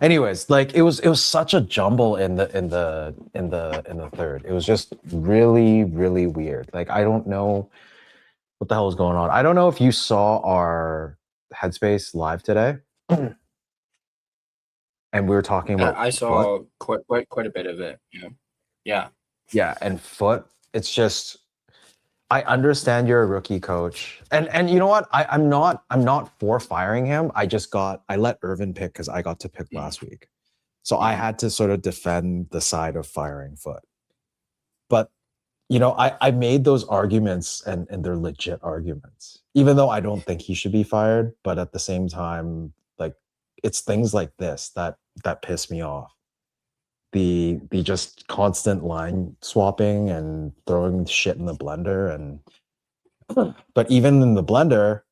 Anyways, like it was such a jumble in the third. It was just really, really weird. Like I don't know what the hell is going on. I don't know if you saw our Headspace live today. And we were talking about I saw quite a bit of it. Yeah. And Foot. It's just I understand you're a rookie coach, and you know what? I'm not for firing him. I let Irvin pick because I got to pick last week, so I had to sort of defend the side of firing Foot. But I made those arguments, and they're legit arguments, even though I don't think he should be fired. But at the same time, like, it's things like this that piss me off. The just constant line swapping and throwing shit in the blender, and but even in the blender,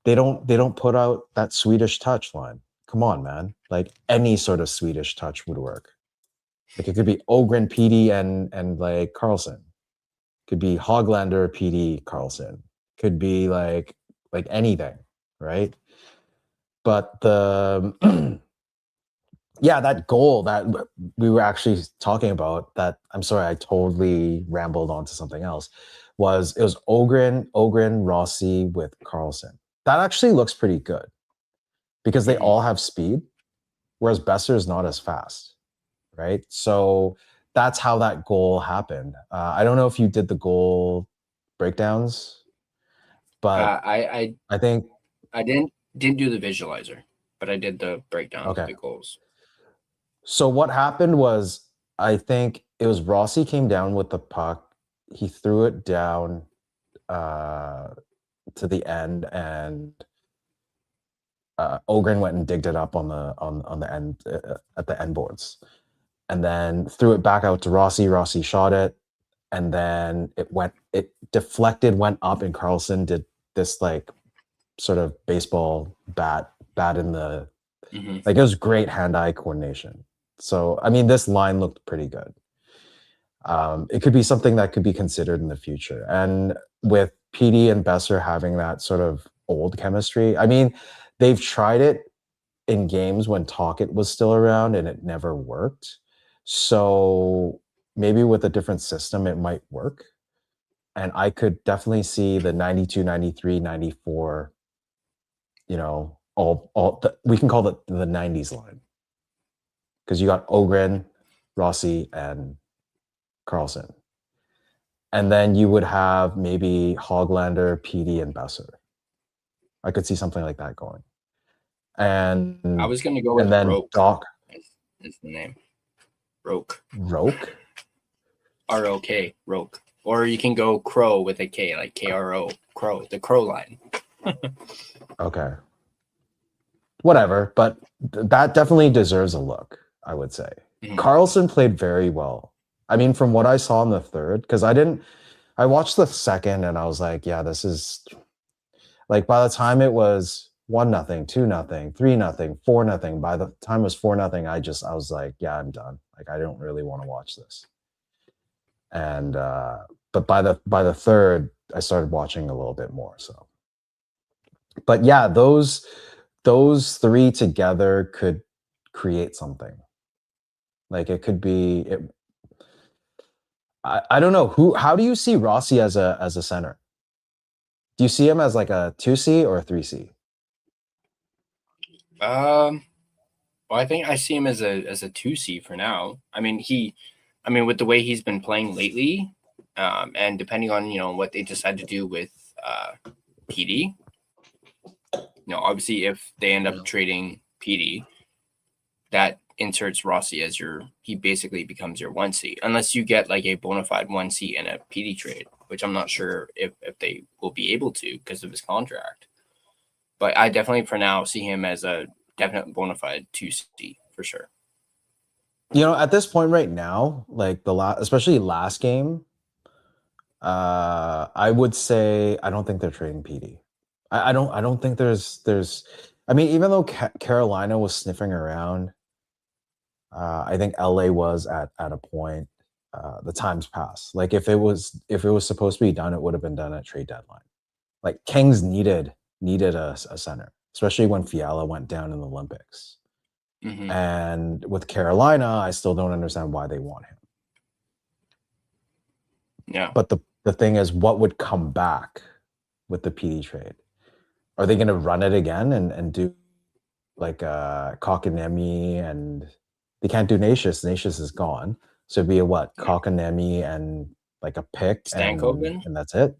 they don't put out that Swedish touch line. Come on, man. Like, any sort of Swedish touch would work. Like, it could be Ogren, PD, and like Carlson. Could be Hoglander, PD, Carlson. Could be like anything, right? But the yeah, that goal that we were actually talking about, that I'm sorry, I totally rambled onto something else, it was Ogren, Rossi with Carlson. That actually looks pretty good because they all have speed, whereas Besser is not as fast, right? So that's how that goal happened. I don't know if you did the goal breakdowns, but I think I didn't do the visualizer, but I did the breakdown of the goals. So what happened was, I think it was Rossi came down with the puck. He threw it down to the end, and Ogren went and digged it up on the end at the end boards, and then threw it back out to Rossi. Rossi shot it, and then it deflected, went up, and Carlson did this like sort of baseball bat in the like, it was great hand-eye coordination. So I mean, this line looked pretty good. It could be something that could be considered in the future, and with PD and Besser having that sort of old chemistry, I mean, they've tried it in games when Tocchet was still around and it never worked. So maybe with a different system, it might work. And I could definitely see the 92, 93, 94, we can call it the 90s line. Because you got Ogren, Rossi, and Carlson. And then you would have maybe Hoglander, PD, and Besser. I could see something like that going. And I was going to go with Roke. Doc is the name. Roke. Roke? R-O-K, Roke. Or you can go Crow with a K, like K-R-O, Crow, the Crow line. Okay. Whatever, but that definitely deserves a look, I would say. Carlson played very well. I mean, from what I saw in the third, because I watched the second and I was like, yeah, this is like, by the time it was 1-0, 2-0, 3-0, 4-0, by the time it was 4-0, I was like, yeah, I'm done. Like, I don't really want to watch this. And but by the third, I started watching a little bit more. So, but yeah, those three together could create something. Like, it could be it. I don't know how do you see Rossi as a center? Do you see him as like a 2C or a 3C? Well, I think I see him as a 2C for now. I mean, with the way he's been playing lately, and depending on what they decide to do with PD, obviously if they end up trading PD, that inserts Rossi as he basically becomes your 1C, unless you get like a bona fide 1C in a PD trade, which I'm not sure if they will be able to because of his contract. But I definitely for now see him as a definite bona fide 2C for sure. At this point right now, like especially last game, I would say I don't think they're trading PD. I don't think there's. I mean, even though Carolina was sniffing around, I think LA was at a point. The time's passed. Like, if it was supposed to be done, it would have been done at trade deadline. Like, Kings needed a center, especially when Fiala went down in the Olympics. And with Carolina, I still don't understand why they want him. Yeah. But the thing is, what would come back with the PD trade? Are they going to run it again and do like Kotkaniemi, and they can't do Nashis. Nashis is gone. So it'd be a what? Kotkaniemi and like a pick Stankoven? and that's it.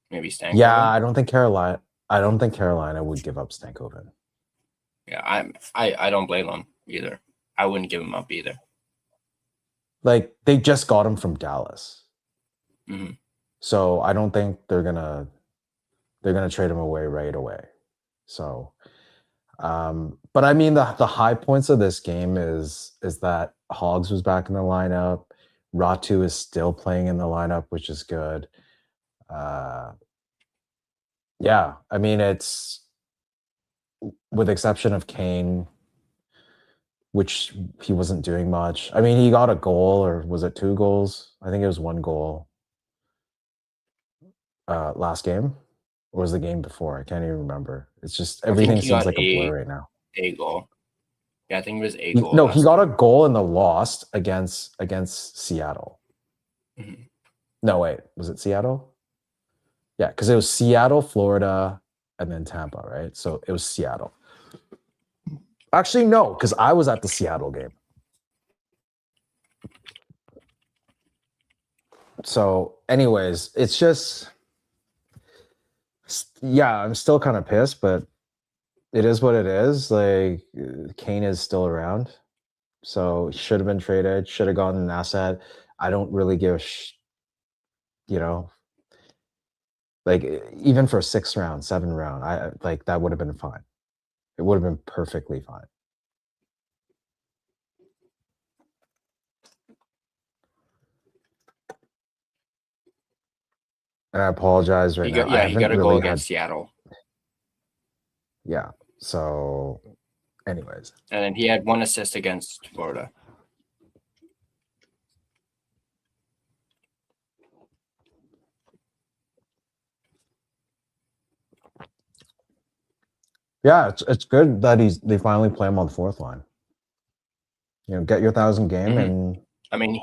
Maybe Stankoven. Yeah, I don't think Carolina would give up Stankoven. Yeah, I don't blame them either. I wouldn't give him up either. Like, they just got him from Dallas. Mm-hmm. So I don't think they're gonna trade him away right away. So but I mean the high points of this game is that Hogs was back in the lineup. Ratu is still playing in the lineup, which is good. Yeah, I mean, it's with exception of Kane, which he wasn't doing much. I mean, he got a goal, or was it 2 goals? I think it was 1 goal last game, or was the game before? I can't even remember. It's just everything seems like a blur right now. A goal. Yeah, I think it was a goal. No, he got a goal in the lost against Seattle. Mm-hmm. No, wait, was it Seattle? Yeah, because it was Seattle, Florida, and then Tampa, right? So it was Seattle. Actually, no, because I was at the Seattle game. So, anyways, it's just, yeah, I'm still kind of pissed, but it is what it is. Like, Kane is still around. So he should have been traded, should have gotten an asset. I don't really give like, even for a 6th round, 7th round, I like that would have been fine. It would have been perfectly fine. And I apologize right now. He got a goal against Seattle. Yeah. So, anyways. And then he had 1 assist against Florida. Yeah, it's good that they finally play him on the 4th line. Get your 1,000 game, Mm-hmm. and I mean,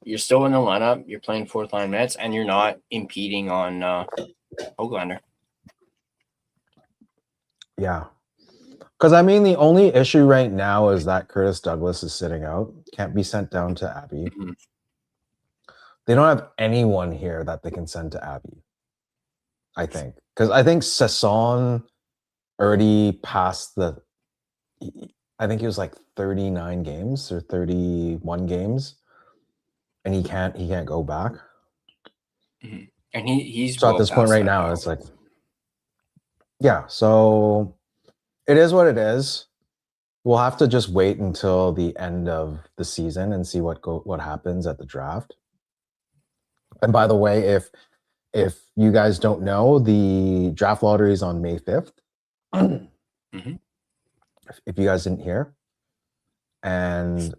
you're still in the lineup. You're playing 4th line minutes, and you're not impeding on Höglander. Yeah, because I mean, the only issue right now is that Curtis Douglas is sitting out, can't be sent down to Abbey. Mm-hmm. They don't have anyone here that they can send to Abbey, I think, because I think Sasson already passed I think it was like 39 games or 31 games, and he can't go back. Mm-hmm. And he's so at this point right now, it's like, yeah. So it is what it is. We'll have to just wait until the end of the season and see what happens at the draft. And by the way, if you guys don't know, the draft lottery is on May 5th. Mm-hmm. If you guys didn't hear, and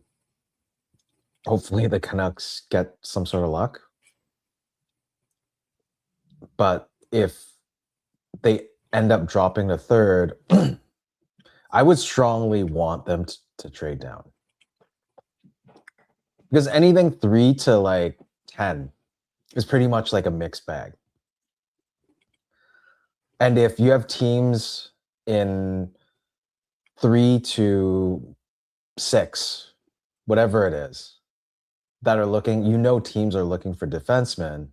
hopefully the Canucks get some sort of luck. But if they end up dropping to 3rd, I would strongly want them to trade down, because anything 3 to like 10 is pretty much like a mixed bag. And if you have teams in 3 to 6, whatever it is, that are looking, teams are looking for defensemen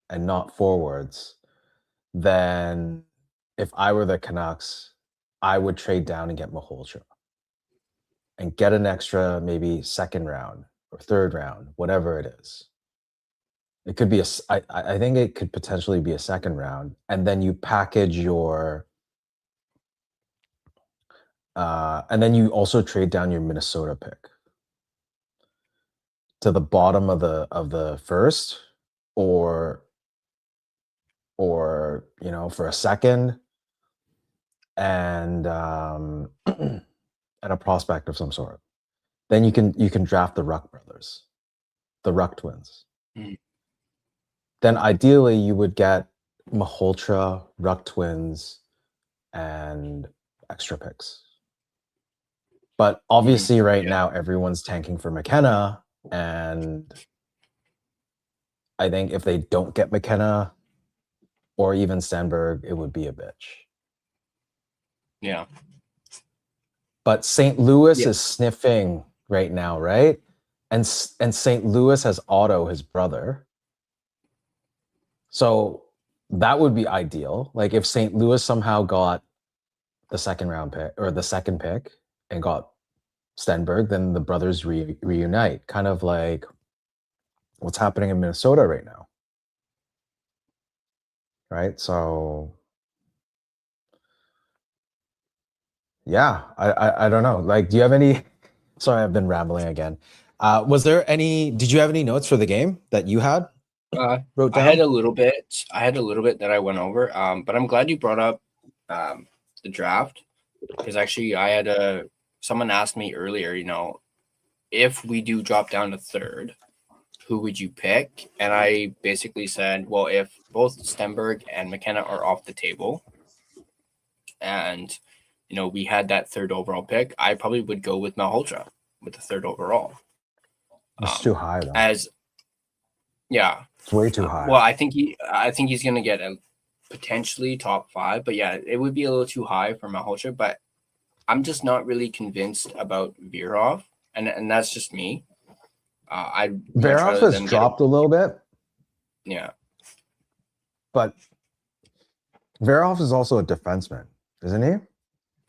and not forwards, then if I were the Canucks, I would trade down and get Malhotra and get an extra maybe 2nd round or 3rd round, whatever it is. It could be I think it could potentially be a 2nd round, and then you package your and then you also trade down your Minnesota pick to the bottom of the 1st, or for a 2nd and and a prospect of some sort. Then you can draft the Ruck brothers, the Ruck twins. Mm-hmm. Then ideally you would get Malhotra, Ruck twins, and extra picks. But obviously right now everyone's tanking for McKenna, and I think if they don't get McKenna or even Sandberg, it would be a bitch. Yeah. But St. Louis is sniffing right now, right? and St. Louis has Otto, his brother. So that would be ideal. Like if St. Louis somehow got the second round pick or the second pick and got Stenberg, then the brothers reunite, kind of like what's happening in Minnesota right now. Right? So yeah, I don't know. Like, do you have any? Sorry, I've been rambling again. Did you have any notes for the game that you had wrote down? I had a little bit. That I went over. But I'm glad you brought up the draft, because actually someone asked me earlier, if we do drop down to third, who would you pick? And I basically said, well, if both Stenberg and McKenna are off the table, and we had that third overall pick, I probably would go with Malhotra with the third overall. It's too high, though. It's way too high. Well, I think he's going to get a potentially top 5, but yeah, it would be a little too high for Malhotra. But I'm just not really convinced about Virov, and that's just me. Virov has dropped a little bit. Yeah, but Virov is also a defenseman, isn't he?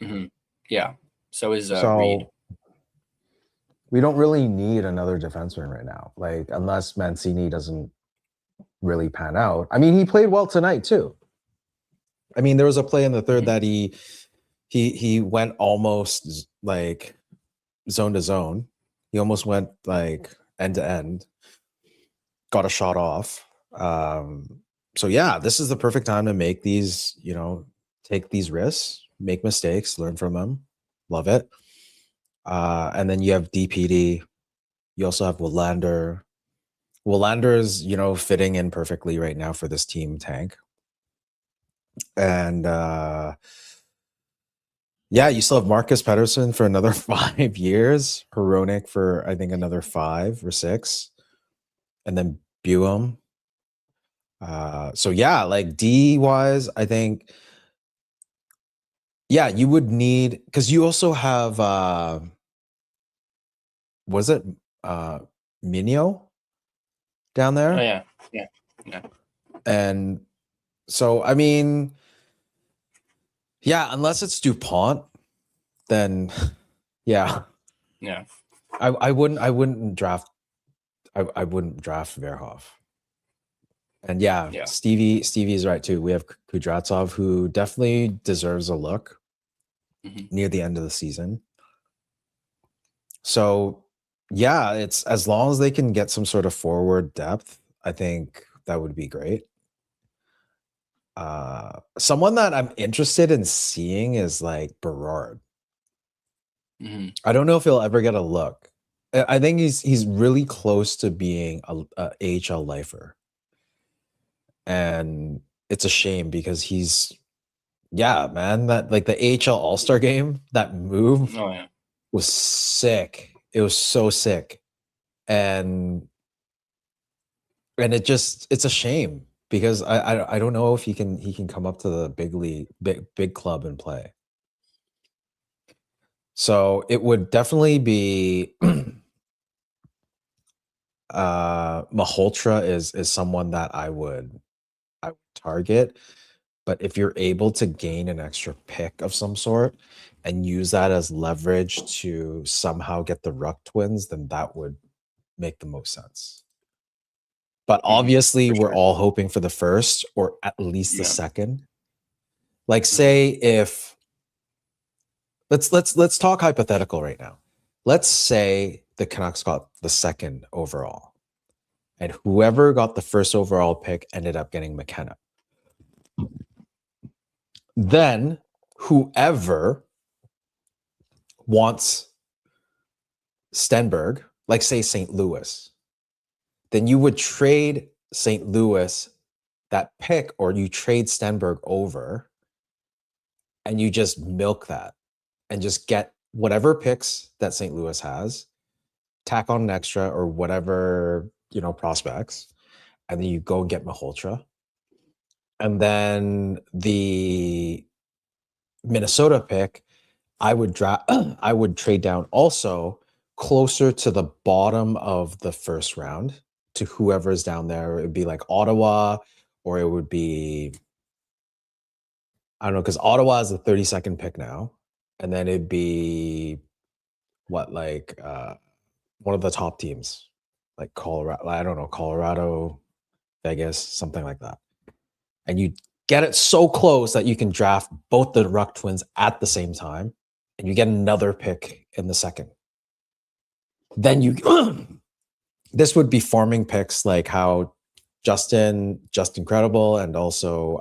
Mm-hmm. Yeah. So is so Reed. We don't really need another defenseman right now, like unless Mancini doesn't really pan out. I mean, he played well tonight too. I mean, there was a play in the third that he went almost like zone to zone. He almost went like end to end, got a shot off. So yeah, this is the perfect time to make these, take these risks, make mistakes, learn from them. Love it. And then you have DPD. You also have Willander. Willander is, fitting in perfectly right now for this team tank. And you still have Marcus Pettersson for another 5 years. Hronik for, I think, another 5 or 6. And then Buem. So yeah, like D-wise, I think, yeah, you would need, because you also have, was it Minio down there? Oh, yeah. And so, I mean, yeah, unless it's DuPont, then yeah. I wouldn't draft Verhoff. And yeah, Stevie is right too. We have Kudratsov, who definitely deserves a look near the end of the season. So yeah, it's as long as they can get some sort of forward depth, I think that would be great. Someone that I'm interested in seeing is like Berard. I don't know if he'll ever get a look. I think he's really close to being a AHL lifer. And it's a shame because that like the AHL All-Star game, that move was sick. It was so sick. And it's a shame because I don't know if he can come up to the big league, big club and play. So it would definitely be Malhotra is someone that I would target. But if you're able to gain an extra pick of some sort and use that as leverage to somehow get the Ruck twins, then that would make the most sense. But obviously, we're all hoping for the first or at least the second. Like, say if let's talk hypothetical right now. Let's say the Canucks got the second overall, and whoever got the first overall pick ended up getting McKenna. Then whoever wants Stenberg, like say St. Louis, then you would trade St. Louis that pick, or you trade Stenberg over and you just milk that and just get whatever picks that St. Louis has, tack on an extra or whatever, prospects, and then you go and get Malhotra. And then the Minnesota pick, I would trade down also, closer to the bottom of the first round to whoever's down there. It would be like Ottawa, or it would be, I don't know, because Ottawa is the 32nd pick now. And then it'd be what, like one of the top teams, like Colorado, I don't know, Colorado, Vegas, something like that. And you get it so close that you can draft both the Ruck twins at the same time, and you get another pick in the second. Then you this would be forming picks like how Justin Credible and also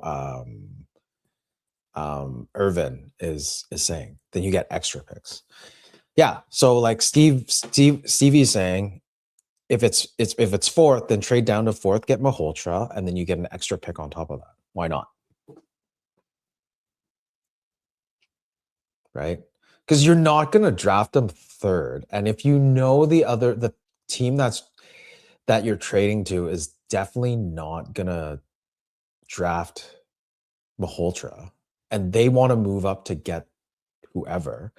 Irvin is saying. Then you get extra picks. Yeah. So like Stevie's saying, if it's fourth, then trade down to fourth, get Malhotra, and then you get an extra pick on top of that. Why not? Right? Because you're not going to draft them third. And if you know the team that you're trading to is definitely not going to draft Malhotra, and they want to move up to get whoever.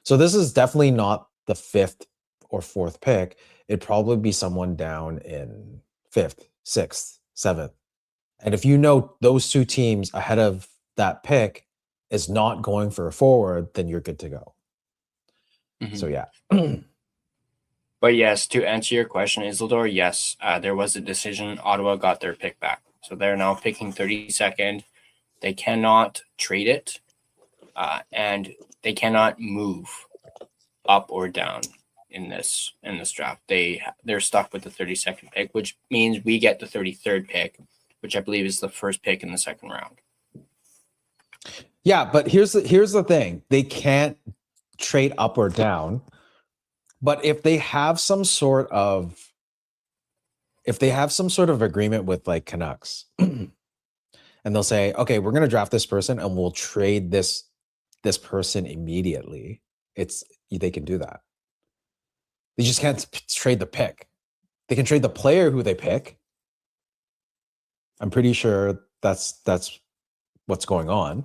So this is definitely not the fifth or fourth pick. It'd probably be someone down in fifth, sixth, seventh. And if you know those two teams ahead of that pick is not going for a forward, then you're good to go. Mm-hmm. So yeah. But yes, to answer your question, Isildur, yes, there was a decision. Ottawa got their pick back. So they're now picking 32nd. They cannot trade it, and they cannot move up or down in this draft. They're stuck with the 32nd pick, which means we get the 33rd pick, which I believe is the first pick in the second round. Yeah, but here's the thing. They can't trade up or down. But if they have some sort of agreement with like Canucks, and they'll say, okay, we're going to draft this person and we'll trade this person immediately. They can do that. They just can't trade the pick. They can trade the player who they pick. I'm pretty sure that's what's going on.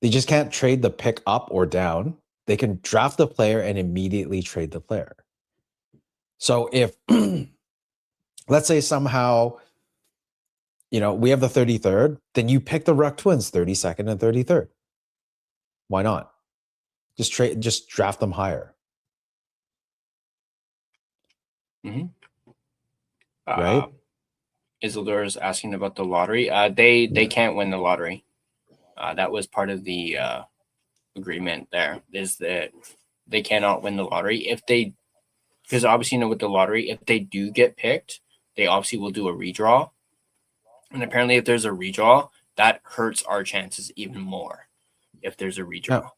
They just can't trade the pick up or down. They can draft the player and immediately trade the player. So if, let's say somehow, we have the 33rd, then you pick the Ruck Twins 32nd and 33rd. Why not? Just draft them higher. Mm-hmm. Right? Isildur is asking about the lottery. They can't win the lottery. That was part of the agreement there, is that they cannot win the lottery because obviously, with the lottery, if they do get picked, they obviously will do a redraw. And apparently if there's a redraw, that hurts our chances even more if there's a redraw.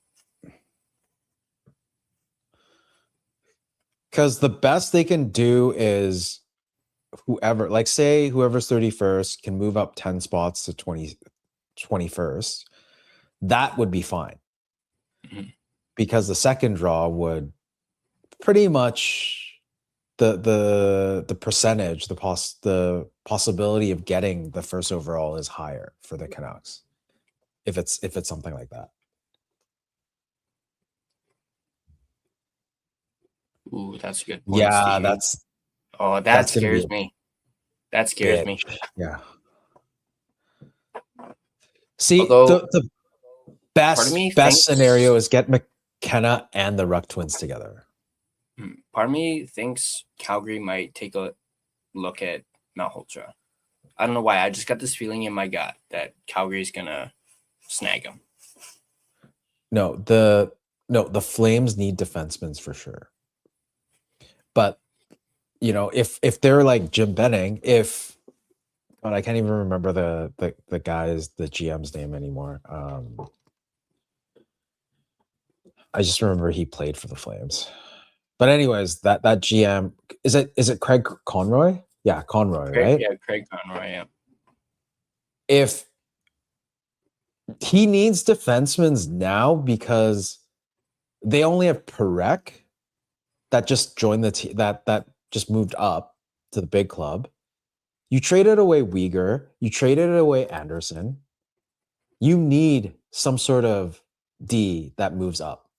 Because the best they can do is whoever's 31st can move up 10 spots to 21st. That would be fine. Mm-hmm. Because the second draw would pretty much the percentage, the possibility of getting the first overall is higher for the Canucks if it's something like that. Ooh, that's a good point. Yeah, Steve. That scares me. That scares me. Yeah. See, the best scenario is get McKenna and the Ruck Twins together. Part of me thinks Calgary might take a look at Malhotra. I don't know why. I just got this feeling in my gut that Calgary's gonna snag him. No, the Flames need defensemen for sure. But if they're like Jim Benning, I can't even remember the GM's name anymore. I just remember he played for the Flames. But anyways, that GM, is it Craig Conroy? Yeah, Conroy, right? Yeah, Craig Conroy, yeah. If he needs defensemen now because they only have Perek that just joined the team, that just moved up to the big club. You traded away Weegar. You traded away Anderson. You need some sort of D that moves up.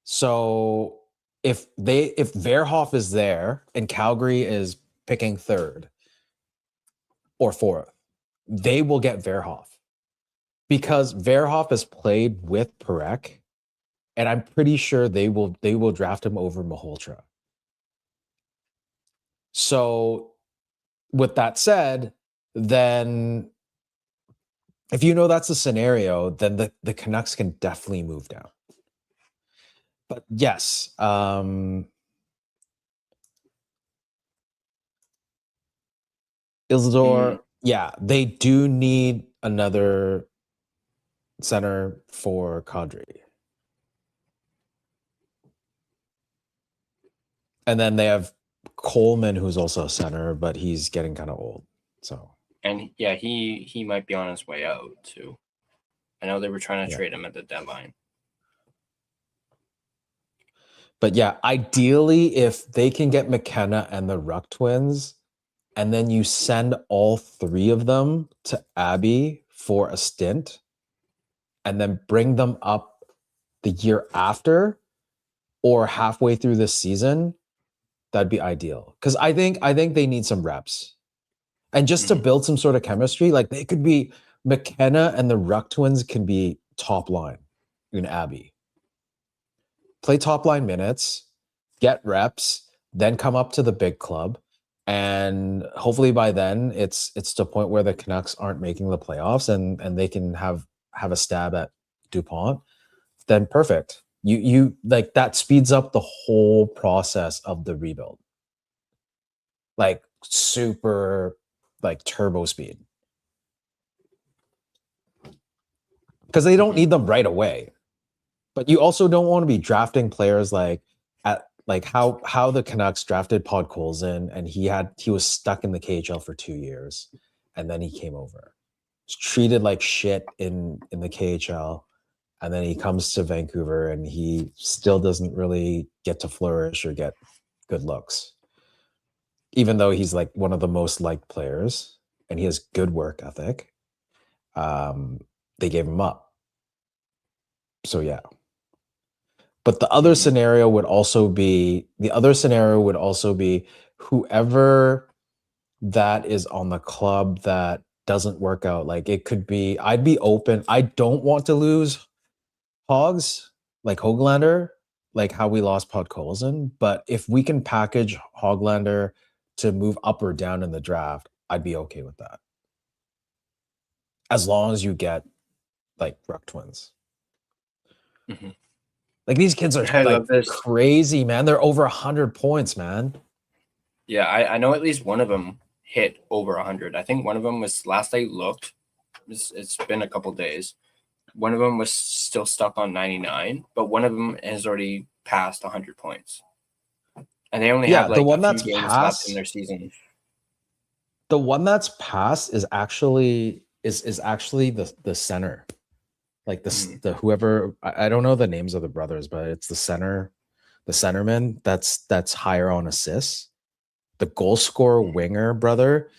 So if Verhoff is there and Calgary is picking third or fourth, they will get Verhoff because Verhoff has played with Parekh, and I'm pretty sure they will draft him over Malhotra. So with that said, then if you know that's the scenario, then the Canucks can definitely move down. But yes, Isidore, yeah, they do need another center for Kadri. And then they have Coleman, who's also a center, but he's getting kind of old. So, And yeah, he might be on his way out too. I know they were trying to trade him at the deadline. But yeah, ideally, if they can get McKenna and the Ruck twins, and then you send all three of them to Abbey for a stint, and then bring them up the year after or halfway through the season, that'd be ideal. Because I think they need some reps. And just to build some sort of chemistry, like they could be McKenna and the Ruck twins can be top line in Abbey. Play top line minutes, get reps, then come up to the big club. And hopefully by then it's to the point where the Canucks aren't making the playoffs and they can have a stab at DuPont. Then perfect. You like that speeds up the whole process of the rebuild. Like super like turbo speed. Because they don't need them right away. But you also don't want to be drafting players like how the Canucks drafted Podkolzin, and he was stuck in the KHL for 2 years, and then he came over. Was treated like shit in the KHL, and then he comes to Vancouver, and he still doesn't really get to flourish or get good looks, even though he's like one of the most liked players and he has good work ethic. They gave him up. So yeah. But the other scenario would also be whoever that is on the club that doesn't work out. Like it could be, I'd be open. I don't want to lose Hogs like Hoglander, like how we lost Podkolzin. But if we can package Hoglander to move up or down in the draft, I'd be okay with that. As long as you get like Ruck twins. Mm-hmm. Like these kids are like crazy, man. They're over 100 points, man. Yeah, I know at least one of them hit over 100. I think one of them was, last I looked, it's been a couple days. One of them was still stuck on 99, but one of them has already passed 100 points. And they only have like the one a few that's games passed, left in their season. The one that's passed is actually the center. Like the whoever, I don't know the names of the brothers, but it's the centerman that's higher on assists. The goal scorer winger brother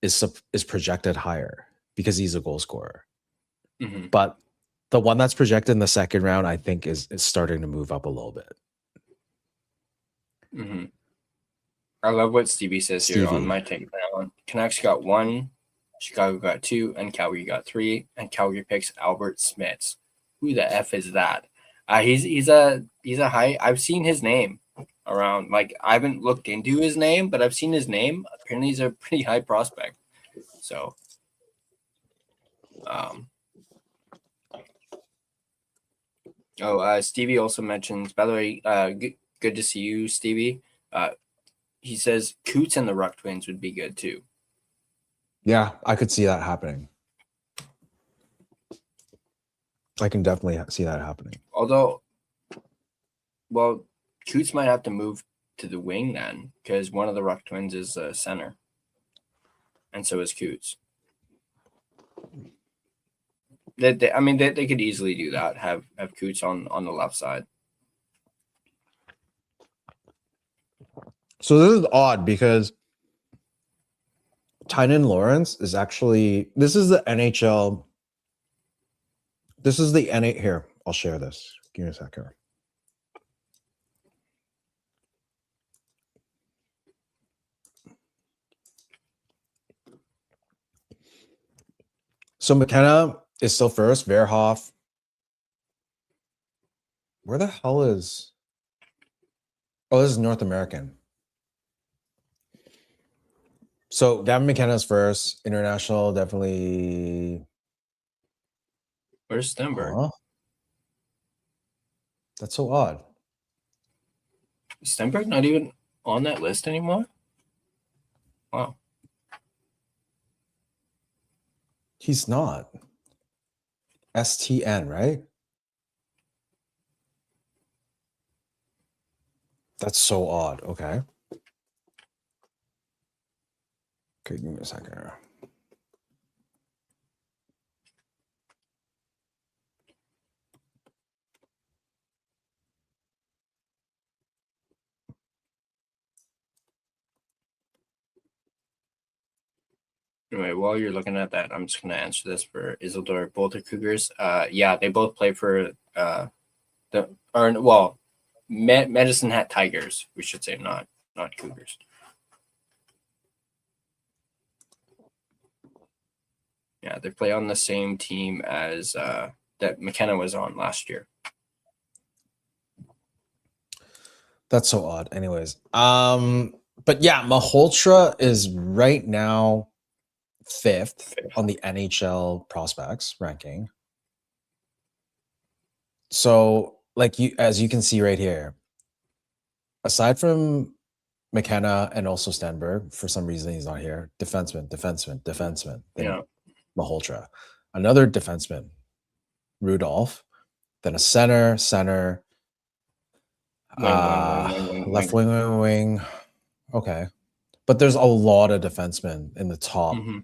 is projected higher because he's a goal scorer. Mm-hmm. But the one that's projected in the second round, I think is starting to move up a little bit. Mm-hmm. I love what Stevie says here on my take now. Canucks got 1, Chicago got 2, and Calgary got 3, and Calgary picks Albert Smits. Who the F is that? He's a high. I've seen his name around. Like I haven't looked into his name, but I've seen his name. Apparently, he's a pretty high prospect. So, Stevie also mentions. By the way, good to see you, Stevie. He says Coots and the Ruck twins would be good too. Yeah, I could see that happening. I can definitely see that happening. Although, well, Coots might have to move to the wing then, because one of the Ruck twins is a center, and so is Coots. They could easily do that. Have Coots on the left side. So this is odd because Tynan Lawrence is actually, this is the NHL. This is the NA here. I'll share this. Give me a second. So McKenna is still first. Verhoff. Where the hell is? Oh, this is North American. So Gavin McKenna's first. International, definitely. Where's Stenberg? Huh? That's so odd. Is Stenberg not even on that list anymore? Wow. He's not. STN, right? That's so odd. Okay. Okay, give me a second here. Anyway, while you're looking at that, I'm just going to answer this for Isildur. Both are Cougars. Yeah, they both play for Medicine Hat Tigers, we should say, not Cougars. Yeah, they play on the same team as that McKenna was on last year. That's so odd. Anyways, but yeah, Malhotra is right now fifth on the NHL prospects ranking. So, like as you can see right here, aside from McKenna and also Stenberg, for some reason he's not here. Defenseman. Then Yeah. Malhotra, another defenseman, Rudolph, then a center. Left wing. Okay, but there's a lot of defensemen in the top. Mm-hmm.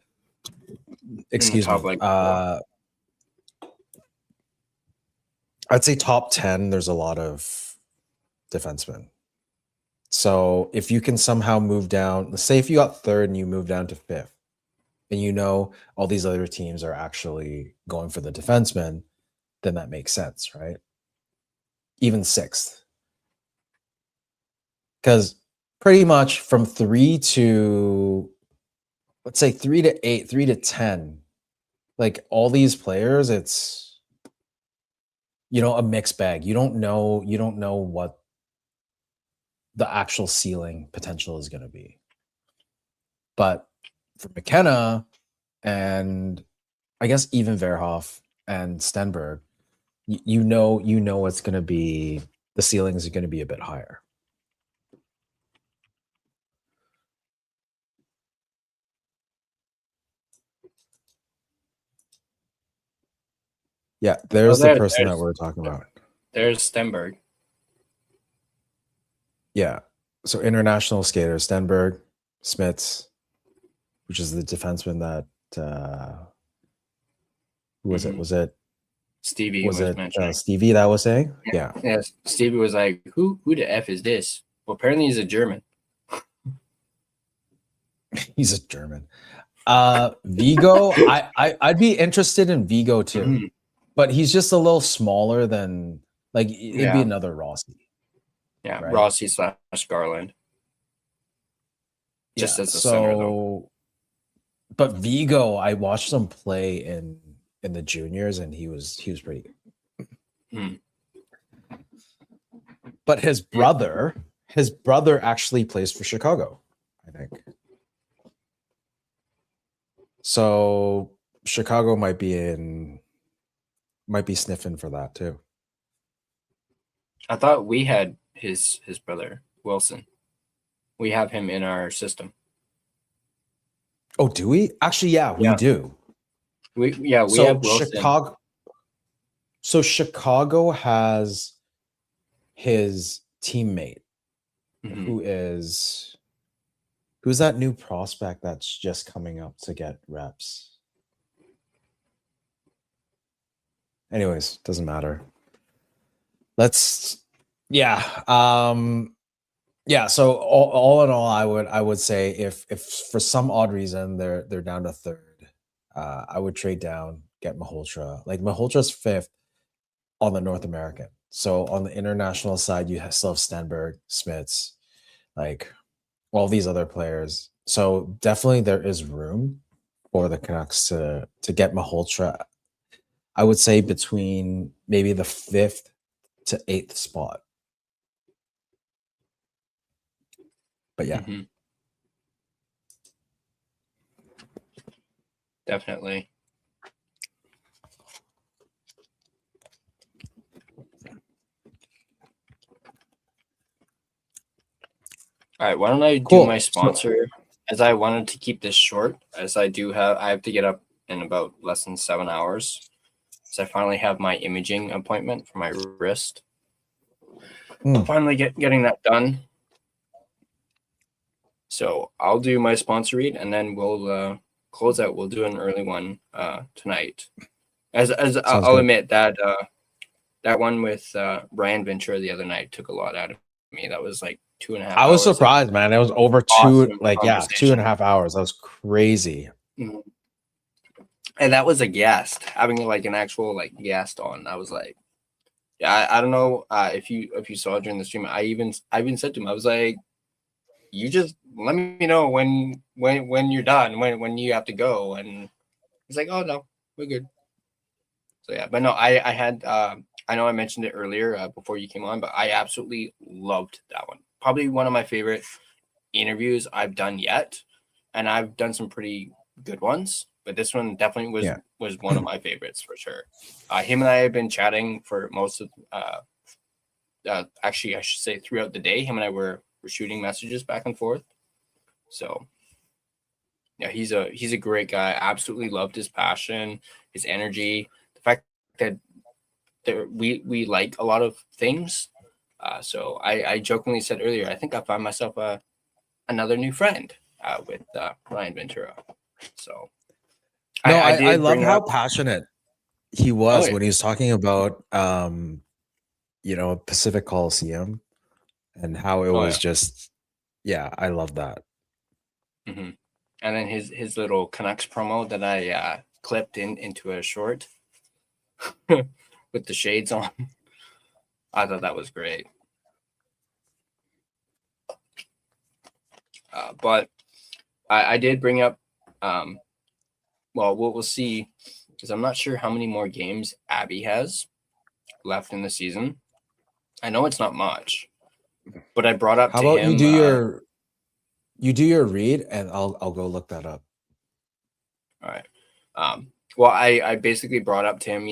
Excuse me. I'd say top 10. There's a lot of defensemen. So if you can somehow move down, let's say if you got third and you move down to fifth, and you know all these other teams are actually going for the defenseman, then that makes sense, right? Even sixth. Because pretty much from 3 to, let's say 3 to 8, 3 to 10, like all these players, it's, a mixed bag. You don't know what the actual ceiling potential is going to be. But for McKenna and I guess even Verhoff and Stenberg, you know it's going to be, the ceilings are going to be a bit higher. Yeah, there's the person that we're talking about. There's Stenberg. Yeah. So international skater, Stenberg, Smits, which is the defenseman that who was it? Was it Stevie? Was it Stevie that was saying? Yeah. Yes. Stevie was like, who the F is this? Well, apparently he's a German. He's a German. Vigo, I'd be interested in Vigo too. Mm-hmm. But he's just a little smaller than, like, it'd be another Rossi. Yeah, right? Rossi / Garland. Just as a center, though. But Vigo, I watched him play in the juniors, and he was pretty good. Hmm. But his brother actually plays for Chicago, I think. So Chicago might be sniffing for that too. I thought we had his brother Wilson. We have him in our system. Oh, do we? Actually, yeah, we do. We have Wilson. Chicago has his teammate, who's that new prospect that's just coming up to get reps. Anyways, doesn't matter. So all in all, I would say if for some odd reason they're down to third, I would trade down, get Malhotra. Like, Malhotra's fifth on the North American. So on the international side, you still have Stenberg, Smits, like all these other players. So definitely there is room for the Canucks to get Malhotra. I would say between maybe the 5th to 8th spot. But yeah. Mhm. Definitely. All right, why don't I do Cool. my sponsor, as I wanted to keep this short, as I have to get up in about less than 7 hours. So I finally have my imaging appointment for my wrist. Finally getting that done. So I'll do my sponsor read, and then we'll close out. We'll do an early one tonight. As I'll admit that that one with Ryan Ventura the other night took a lot out of me. That was like 2.5 hours. I was surprised, man. It was over awesome 2.5 hours. That was crazy. Mm-hmm. And that was a guest, having like an actual like guest on. I was like, yeah, I don't know if you saw it during the stream. I even said to him, I was like, you just let me know when you're done, when you have to go. And he's like, oh no, we're good. So yeah, but no, I had I know I mentioned it earlier before you came on, but I absolutely loved that one. Probably one of my favorite interviews I've done yet, and I've done some pretty good ones, but this one definitely was one of my favorites for sure. Him and I have been chatting for most of actually I should say throughout the day. Him and I were shooting messages back and forth. So yeah, he's a great guy. Absolutely loved his passion, his energy, the fact that we like a lot of things. So I jokingly said earlier, I think I found myself another new friend with Ryan Ventura. So no, I love how passionate he was when he was talking about Pacific Coliseum and how it was just I love that. Mm-hmm. And then his little Canucks promo that I clipped into a short with the shades on. I thought that was great. But I did bring up, well, we'll see, because I'm not sure how many more games Abby has left in the season. I know it's not much, but I brought up how to about him. You do your read, and I'll go look that up. All right. Well, I basically brought up to him,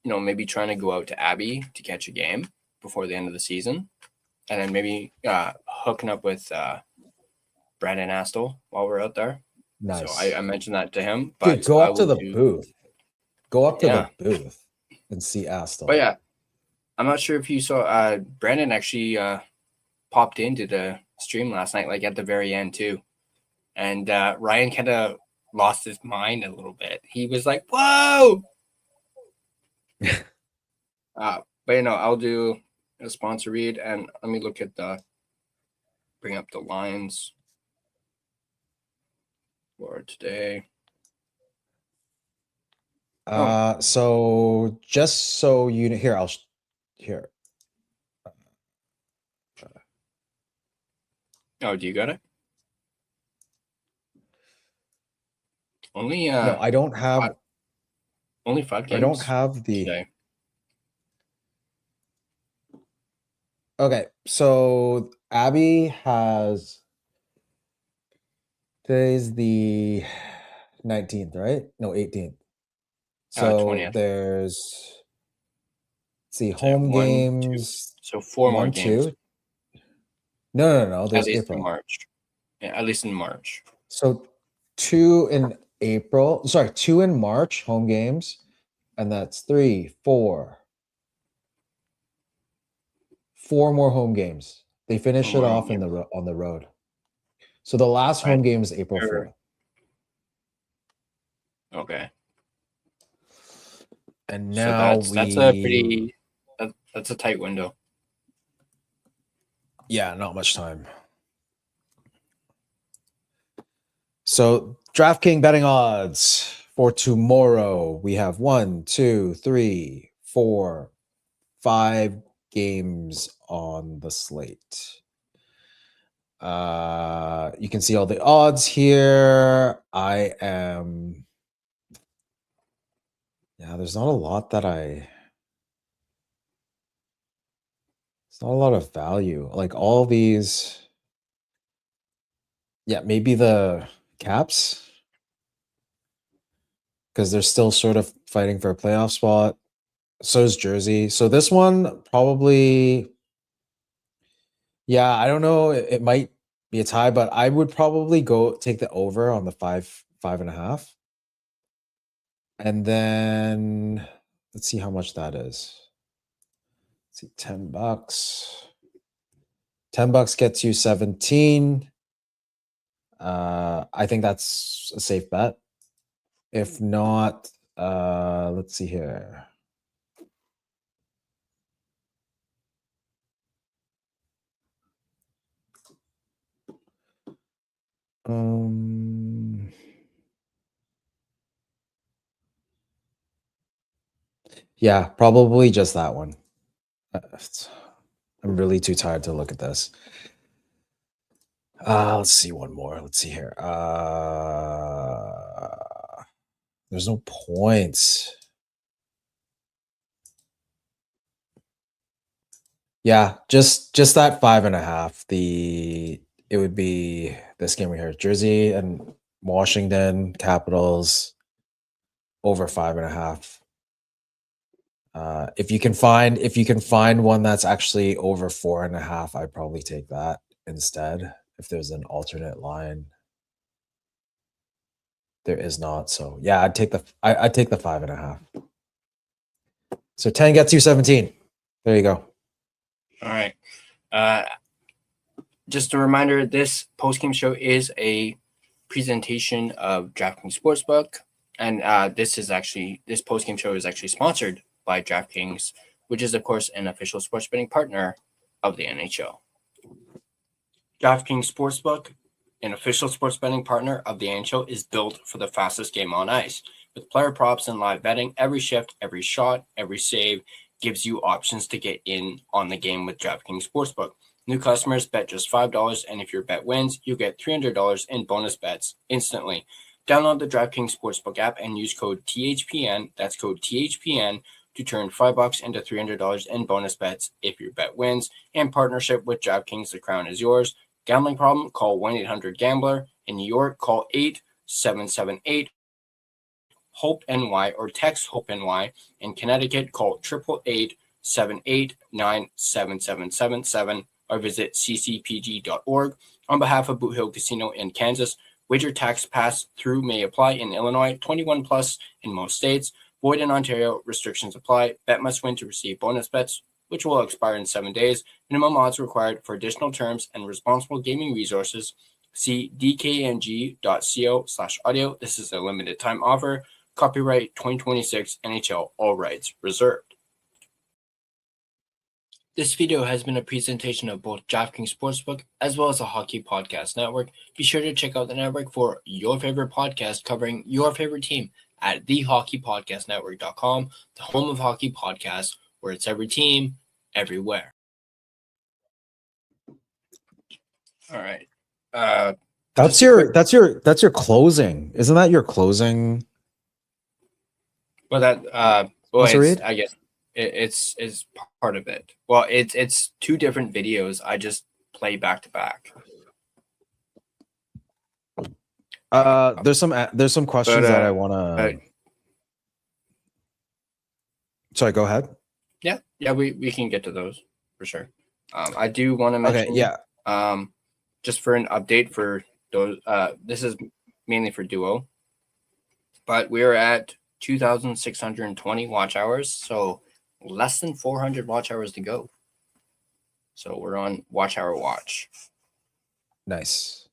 maybe trying to go out to Abby to catch a game before the end of the season, and then maybe hooking up with Brandon Astle while we're out there. Nice. So I mentioned that to him. But dude, go up to the booth. Go up to the booth and see Astle. But yeah, I'm not sure if you saw. Brandon actually popped into the stream last night, like at the very end too, and Ryan kind of lost his mind a little bit. He was like, "Whoa!" But I'll do a sponsor read, and let me look at bring up the lines for today. So just so you know, here. Oh, do you got it? Only no, I don't have. Only 5 games. I don't have the. Today. Okay, so Abby has. Today's the 19th, right? No, 18th. So 20th. there's. Let's see, home games. 2. So 4 more games. 2. No. There's at least April. In March. Yeah, at least in March. So 2 in April. Sorry, 2 in March, home games. And that's 3, 4. 4 more home games. They finish it off on the road. So the last home game is April 4th. Okay. And now that's a pretty that's a tight window. Yeah, not much time. So DraftKings betting odds for tomorrow. We have 1, 2, 3, 4, 5 games on the slate. You can see all the odds here. I am. Yeah, there's not a lot that I. It's not a lot of value. Like all these. Yeah, maybe the Caps. Because they're still sort of fighting for a playoff spot. So is Jersey. So this one probably. Yeah, I don't know. It might be a tie, but I would probably go take the over on the 5.5. And then let's see how much that is. Let's see, $10. $10 gets you 17. I think that's a safe bet. If not, let's see here. Yeah, probably just that one. I'm really too tired to look at this. Let's see one more. Let's see here. There's no points. Yeah, just that 5.5. It would be this game right here. Jersey and Washington Capitals over 5.5. If you can find one that's actually over 4.5, I'd probably take that instead. If there's an alternate line, there is not. So yeah, I'd take the 5.5. So 10 gets you 17. There you go. All right. Just a reminder, this post-game show is a presentation of DraftKings Sportsbook. And this post-game show is actually sponsored by DraftKings, which is, of course, an official sports betting partner of the NHL. DraftKings Sportsbook, an official sports betting partner of the NHL, is built for the fastest game on ice. With player props and live betting, every shift, every shot, every save gives you options to get in on the game with DraftKings Sportsbook. New customers bet just $5, and if your bet wins, you get $300 in bonus bets instantly. Download the DraftKings Sportsbook app and use code THPN, that's code THPN, to turn $5 into $300 in bonus bets if your bet wins. In partnership with DraftKings, the crown is yours. Gambling problem? Call 1-800-GAMBLER. In New York, call 877-8-HOPE-NY or text HOPE-NY. In Connecticut, call 888-789-7777 or visit ccpg.org. On behalf of Boot Hill Casino in Kansas, wager tax pass-through may apply in Illinois, 21 plus in most states. Void in Ontario, restrictions apply. Bet must win to receive bonus bets, which will expire in 7 days. Minimum odds required. For additional terms and responsible gaming resources, see dkng.co/audio. This is a limited time offer. Copyright 2026 NHL, all rights reserved. This video has been a presentation of both DraftKings Sportsbook as well as the Hockey Podcast Network. Be sure to check out the network for your favorite podcast covering your favorite team at thehockeypodcastnetwork.com, the home of hockey podcasts, where it's every team, everywhere. All right. That's your closing. Isn't that your closing? Well, that I guess it's part of it. Well, it's two different videos. I just play back to back. There's some questions that I want to. Sorry, go ahead. Yeah, we can get to those for sure. I do want to mention. Okay, yeah. Just for an update for those. This is mainly for Duo, but we're at 2,620 watch hours, so less than 400 watch hours to go. So we're on watch hour watch. Nice.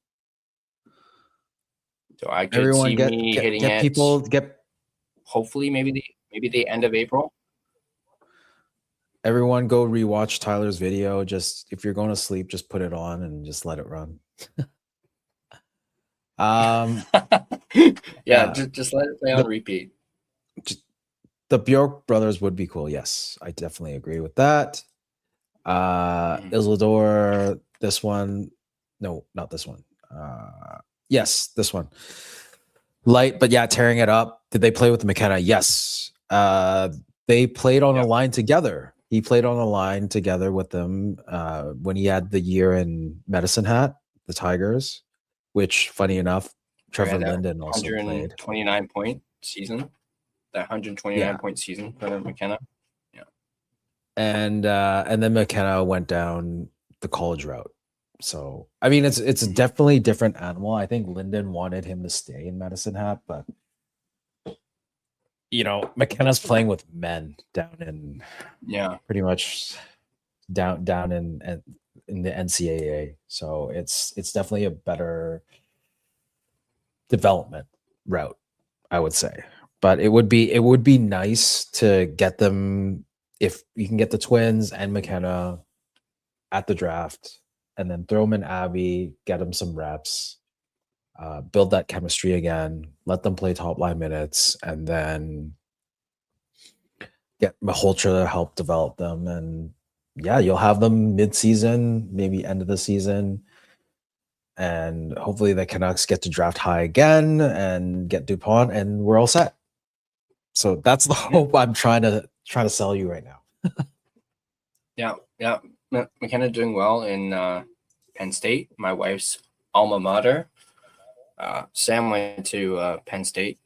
So I could see me hitting get it. People get. Hopefully, maybe the end of April. Everyone go rewatch Tyler's video. Just if you're going to sleep, just put it on and just let it run. Just let it play on repeat. The Bjork brothers would be cool. Yes, I definitely agree with that. Isildor, this one. No, not this one. Yes, this one. Light, but yeah, tearing it up. Did they play with McKenna? Yes. They played on a line together. He played on a line together with them when he had the year in Medicine Hat, the Tigers, which, funny enough, Trevor Linden also played. 129-point season. That 129-point season for McKenna. Yeah. And then McKenna went down the college route. So I mean, it's definitely a different animal. I think Linden wanted him to stay in Medicine Hat, but McKenna's playing with men down in pretty much down in the NCAA. So it's definitely a better development route, I would say. But it would be nice to get them, if you can get the Twins and McKenna at the draft, and then throw them in Abby, get them some reps, build that chemistry again, let them play top line minutes, and then get Maholtra to help develop them. And yeah, you'll have them mid-season, maybe end of the season. And hopefully the Canucks get to draft high again and get DuPont, and we're all set. So that's the hope I'm trying to sell you right now. Yeah. McKenna doing well in Penn State, my wife's alma mater. Sam went to Penn State.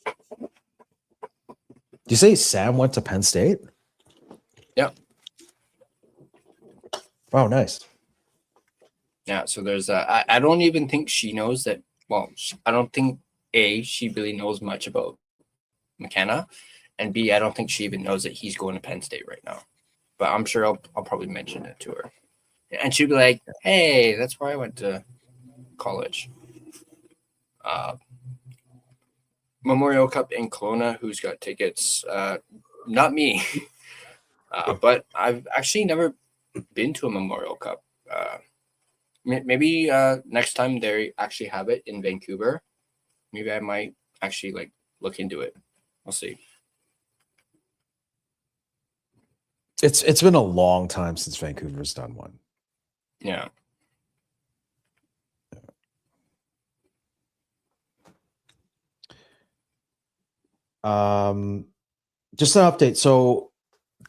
Did you say Sam went to Penn State? Yeah. Oh, nice. Yeah, so there's I don't even think she knows that. Well, I don't think she really knows much about McKenna, and B, I don't think she even knows that he's going to Penn State right now. But I'm sure I'll probably mention it to her, and she'll be like, "Hey, that's where I went to college." Memorial Cup in Kelowna. Who's got tickets? Not me, but I've actually never been to a Memorial Cup. Maybe next time they actually have it in Vancouver, maybe I might actually look into it. We'll see. It's been a long time since Vancouver's done one. Yeah. Just an update. So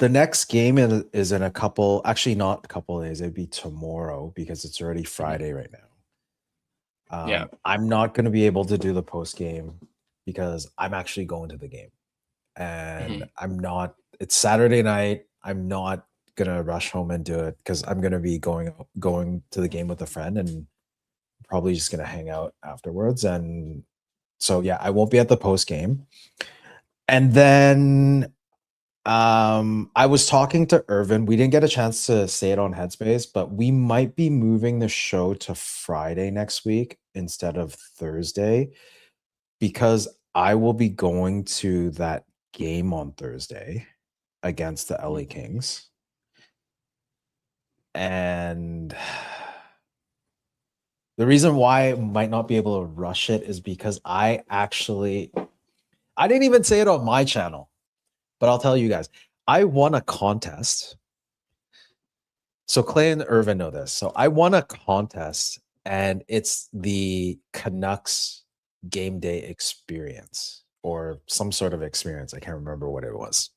the next game is in not a couple of days. It'd be tomorrow because it's already Friday right now. I'm not going to be able to do the post game because I'm actually going to the game, and it's Saturday night. I'm not going to rush home and do it because I'm going to be going to the game with a friend and probably just going to hang out afterwards. And so, yeah, I won't be at the post game. And then I was talking to Irvin. We didn't get a chance to say it on Headspace, but we might be moving the show to Friday next week instead of Thursday because I will be going to that game on Thursday against the LA Kings. And the reason why I might not be able to rush it is because I didn't even say it on my channel, but I'll tell you guys, I won a contest. So Clay and Irvin know this. So I won a contest, and it's the Canucks game day experience or some sort of experience. I can't remember what it was.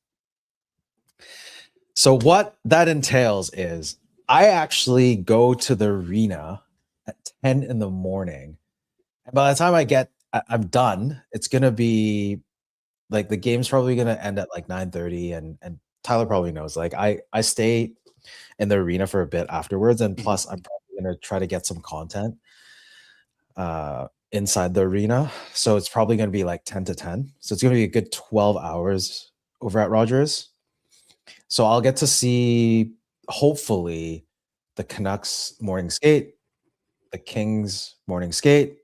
So what that entails is I actually go to the arena at 10 in the morning. And by the time I'm done, it's going to be like the game's probably going to end at 9:30. And Tyler probably knows, I stay in the arena for a bit afterwards. And plus I'm probably going to try to get some content inside the arena. So it's probably going to be 10 to 10. So it's going to be a good 12 hours over at Rogers. So I'll get to see, hopefully, the Canucks morning skate, the Kings morning skate,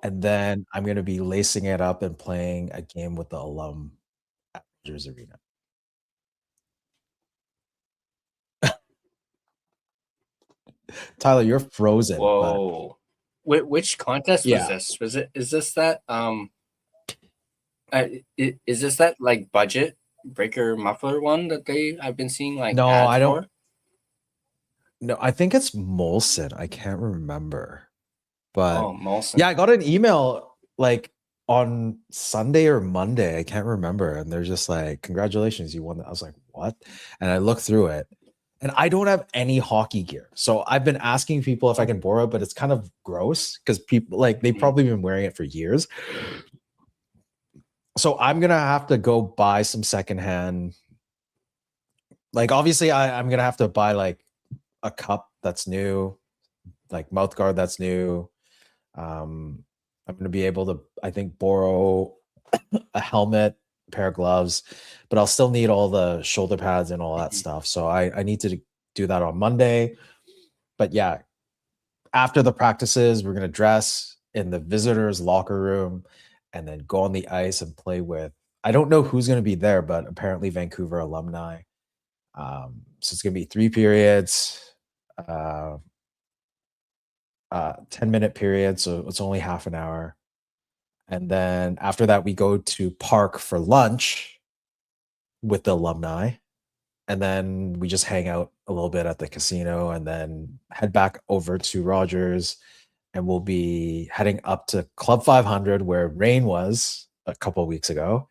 and then I'm going to be lacing it up and playing a game with the alum at Rogers Arena. Tyler, you're frozen. Whoa. Which contest was this? Is this that is this that budget breaker muffler one that I've been seeing No, I don't. No, I think it's Molson. I can't remember. But Oh, Molson. yeah, I got an email like on Sunday or Monday. I can't remember. And they're just like, congratulations, you won. I was like, what? And I looked through it. And I don't have any hockey gear. So I've been asking people if I can borrow it, but it's kind of gross because people like they've probably been wearing it for years. So I'm gonna have to go buy some secondhand. Like obviously I'm gonna have to buy like a cup that's new, like mouth guard that's new. I'm gonna be able to, I think, borrow a helmet, a pair of gloves, but I'll still need all the shoulder pads and all that stuff. So I need to do that on Monday. But yeah, after the practices, we're gonna dress in the visitors' locker room and then go on the ice and play with. I don't know who's gonna be there, but apparently Vancouver alumni. So it's gonna be 3 periods, 10-minute period, so it's only half an hour. And then after that, we go to Park for lunch with the alumni. And then we just hang out a little bit at the casino and then head back over to Rogers. And we'll be heading up to Club 500 where Rain was a couple of weeks ago.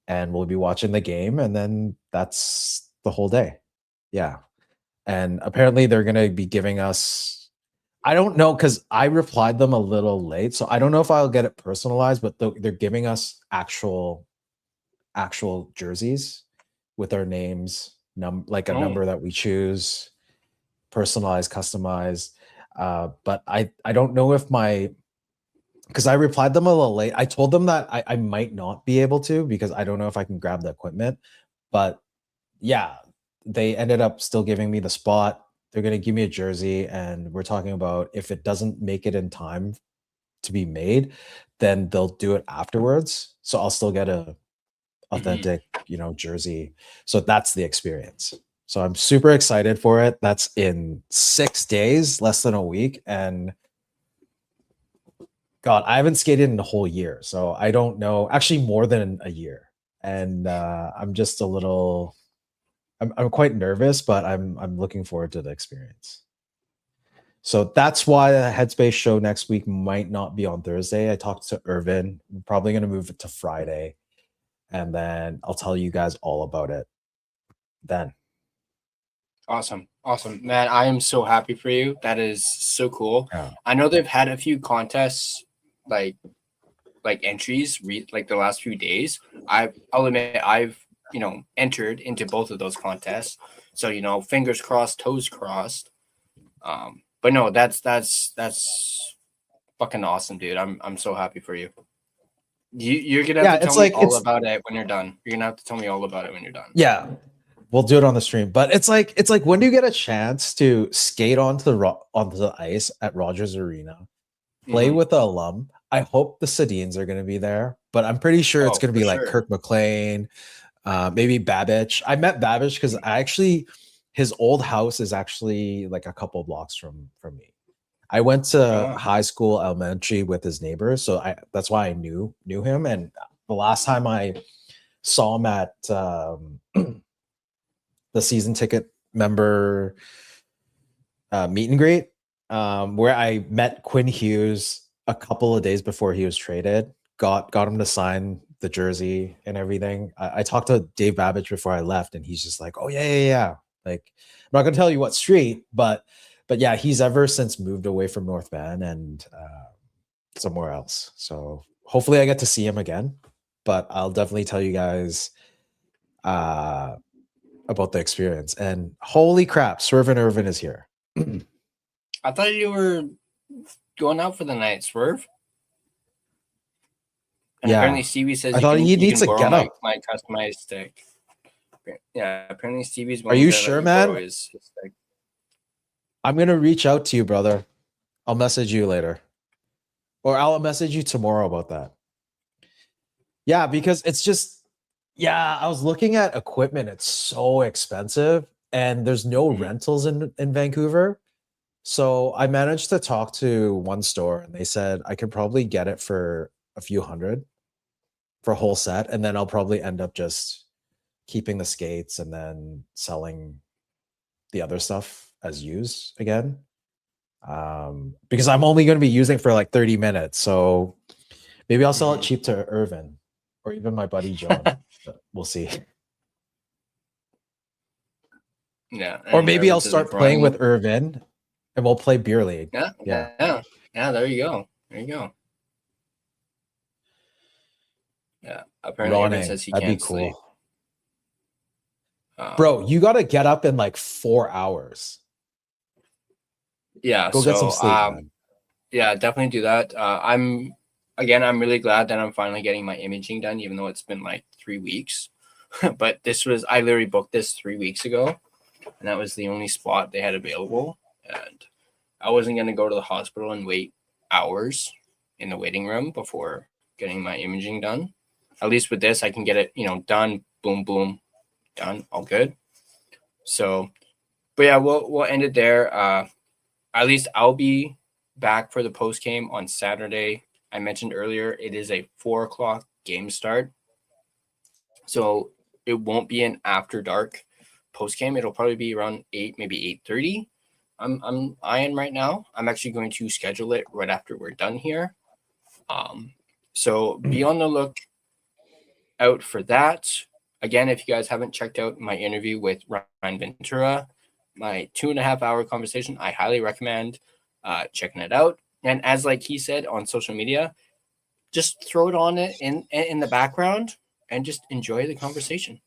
And we'll be watching the game. And then that's the whole day. Yeah. And apparently they're going to be giving us, I don't know, because I replied them a little late. So I don't know if I'll get it personalized, but they're giving us actual jerseys with our names, like a number that we choose, personalized, customized. But I don't know if because I replied them a little late. I told them that I might not be able to because I don't know if I can grab the equipment. But yeah, they ended up still giving me the spot. They're going to give me a jersey, and we're talking about if it doesn't make it in time to be made, then they'll do it afterwards. So I'll still get a authentic, jersey. So that's the experience. So I'm super excited for it. That's in 6 days, less than a week. And God, I haven't skated in a whole year. So I don't know, actually more than a year. And I'm just a little, I'm quite nervous, but I'm looking forward to the experience. So that's why the Headspace show next week might not be on Thursday. I talked to Irvin. We're probably going to move it to Friday. And then I'll tell you guys all about it then. Awesome. Man, I am so happy for you. That is so cool. Yeah. I know they've had a few contests like entries like the last few days. I'll admit I've entered into both of those contests. So, fingers crossed, toes crossed. But no, that's fucking awesome, dude. I'm so happy for you. You're gonna have to tell me all about it when you're done. You're gonna have to tell me all about it when you're done. Yeah, we'll do it on the stream. But it's like when do you get a chance to skate onto the ice at Rogers Arena, play with the alum? I hope the Sedins are going to be there, but I'm pretty sure it's going to be like Kirk McLean, maybe Babbage. I met Babbage because his old house is actually like a couple blocks from me. I went to high school, elementary with his neighbors, so that's why I knew him. And the last time I saw him at the season ticket member meet and greet, where I met Quinn Hughes a couple of days before he was traded, got him to sign the jersey and everything. I talked to Dave Babbage before I left, and he's just like, "Oh yeah." Like, I'm not gonna tell you what street, but yeah, he's ever since moved away from North Van and somewhere else. So hopefully I get to see him again. But I'll definitely tell you guys about the experience. And holy crap, Swerve Irvin is here. I thought you were going out for the night, Swerve. And apparently Stevie says I thought he needs to get up. My customized stick. Yeah, apparently Stevie's one. Are you sure, man? His stick. I'm gonna reach out to you, brother. I'll message you later. Or I'll message you tomorrow about that. Yeah, because it's just, I was looking at equipment. It's so expensive and there's no rentals in Vancouver. So I managed to talk to one store and they said I could probably get it for a few hundred for a whole set. And then I'll probably end up just keeping the skates and then selling the other stuff as use again. Because I'm only going to be using for like 30 minutes. So maybe I'll sell it cheap to Irvin or even my buddy John. We'll see. Yeah. Or maybe I'll Irvin's start isn't playing running. with Irvin and we'll play beer league. Yeah. There you go. Yeah. Apparently, Irvin Running. says he That'd be can't sleep. Cool. Bro, you got to get up in like 4 hours. Yeah. Go get some sleep, man. Yeah, definitely do that. I'm really glad that I'm finally getting my imaging done, even though it's been like 3 weeks. But I literally booked this 3 weeks ago, and that was the only spot they had available. And I wasn't going to go to the hospital and wait hours in the waiting room before getting my imaging done. At least with this, I can get it, done, boom, boom, done, all good. So, but yeah, we'll end it there. At least I'll be back for the post game on Saturday. I mentioned earlier it is a 4:00 game start, so it won't be an after dark post game. It'll probably be around 8, maybe 8:30. I'm eyeing right now. I'm actually going to schedule it right after we're done here. So be on the look out for that. Again, if you guys haven't checked out my interview with Ryan Ventura, my 2.5-hour conversation, I highly recommend checking it out. And as like he said on social media, just throw it on it in the background and just enjoy the conversation.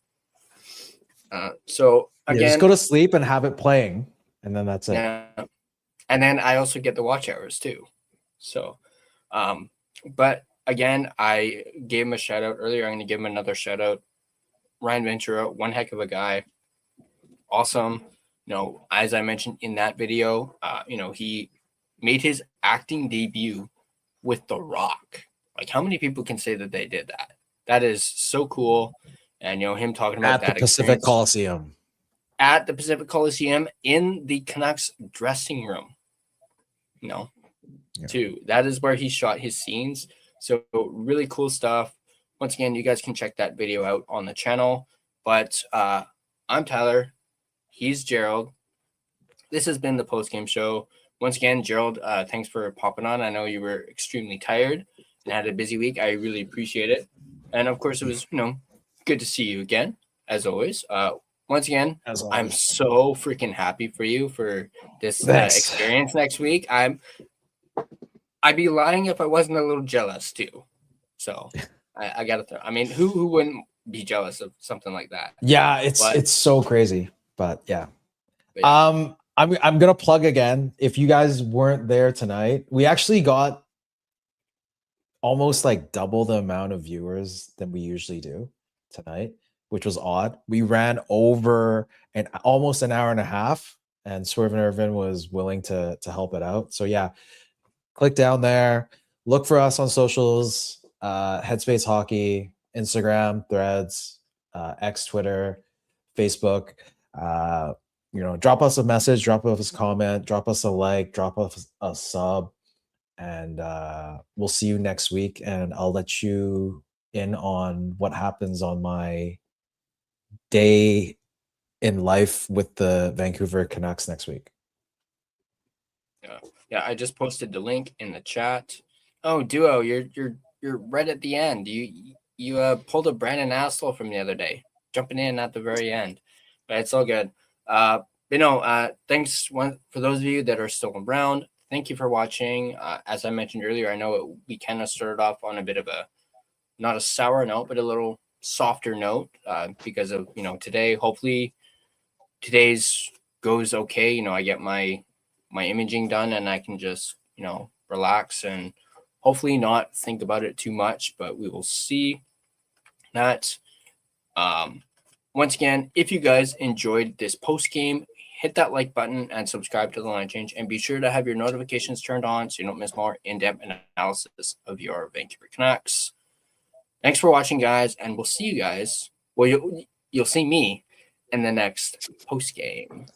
So again, just go to sleep and have it playing, and then that's it. Yeah. And then I also get the watch hours too. So, but again, I gave him a shout out earlier. I'm going to give him another shout out. Ryan Ventura, one heck of a guy. Awesome. As I mentioned in that video, he made his acting debut with The Rock. Like, how many people can say that they did that? That is so cool. And, him talking about at the Pacific Coliseum. At the Pacific Coliseum in the Canucks dressing room. Too. That is where he shot his scenes. So really cool stuff. Once again, you guys can check that video out on the channel. But I'm Tyler. He's Gerald. This has been the post-game show. Once again, Gerald, thanks for popping on. I know you were extremely tired and had a busy week. I really appreciate it. And of course, it was, good to see you again, as always. Once again, I'm so freaking happy for you for this experience next week. I'd be lying if I wasn't a little jealous too. So I gotta throw. I mean, who wouldn't be jealous of something like that? Yeah, it's so crazy. But yeah. I'm gonna plug again. If you guys weren't there tonight, we actually got almost like double the amount of viewers than we usually do tonight, which was odd. We ran over almost an hour and a half, and Swerve and Irvin was willing to help it out. So yeah, click down there, look for us on socials, Headspace Hockey, Instagram, Threads, X, Twitter, Facebook. Drop us a message, drop us a comment, drop us a like, drop us a sub, and we'll see you next week. And I'll let you in on what happens on my day in life with the Vancouver Canucks next week. Yeah. I just posted the link in the chat. Oh, Duo, you're right at the end. You pulled a Brandon Astle from the other day, jumping in at the very end, but it's all good. Thanks for those of you that are still around. Thank you for watching. As I mentioned earlier, I know we kind of started off on a bit of not a sour note, but a little softer note because of, today. Hopefully today's goes okay. I get my imaging done and I can just, relax and hopefully not think about it too much, but we will see that. Once again, if you guys enjoyed this post game, hit that like button and subscribe to the Line Change, and be sure to have your notifications turned on so you don't miss more in-depth analysis of your Vancouver Canucks. Thanks for watching, guys, and we'll see you guys. Well, you'll see me in the next post game.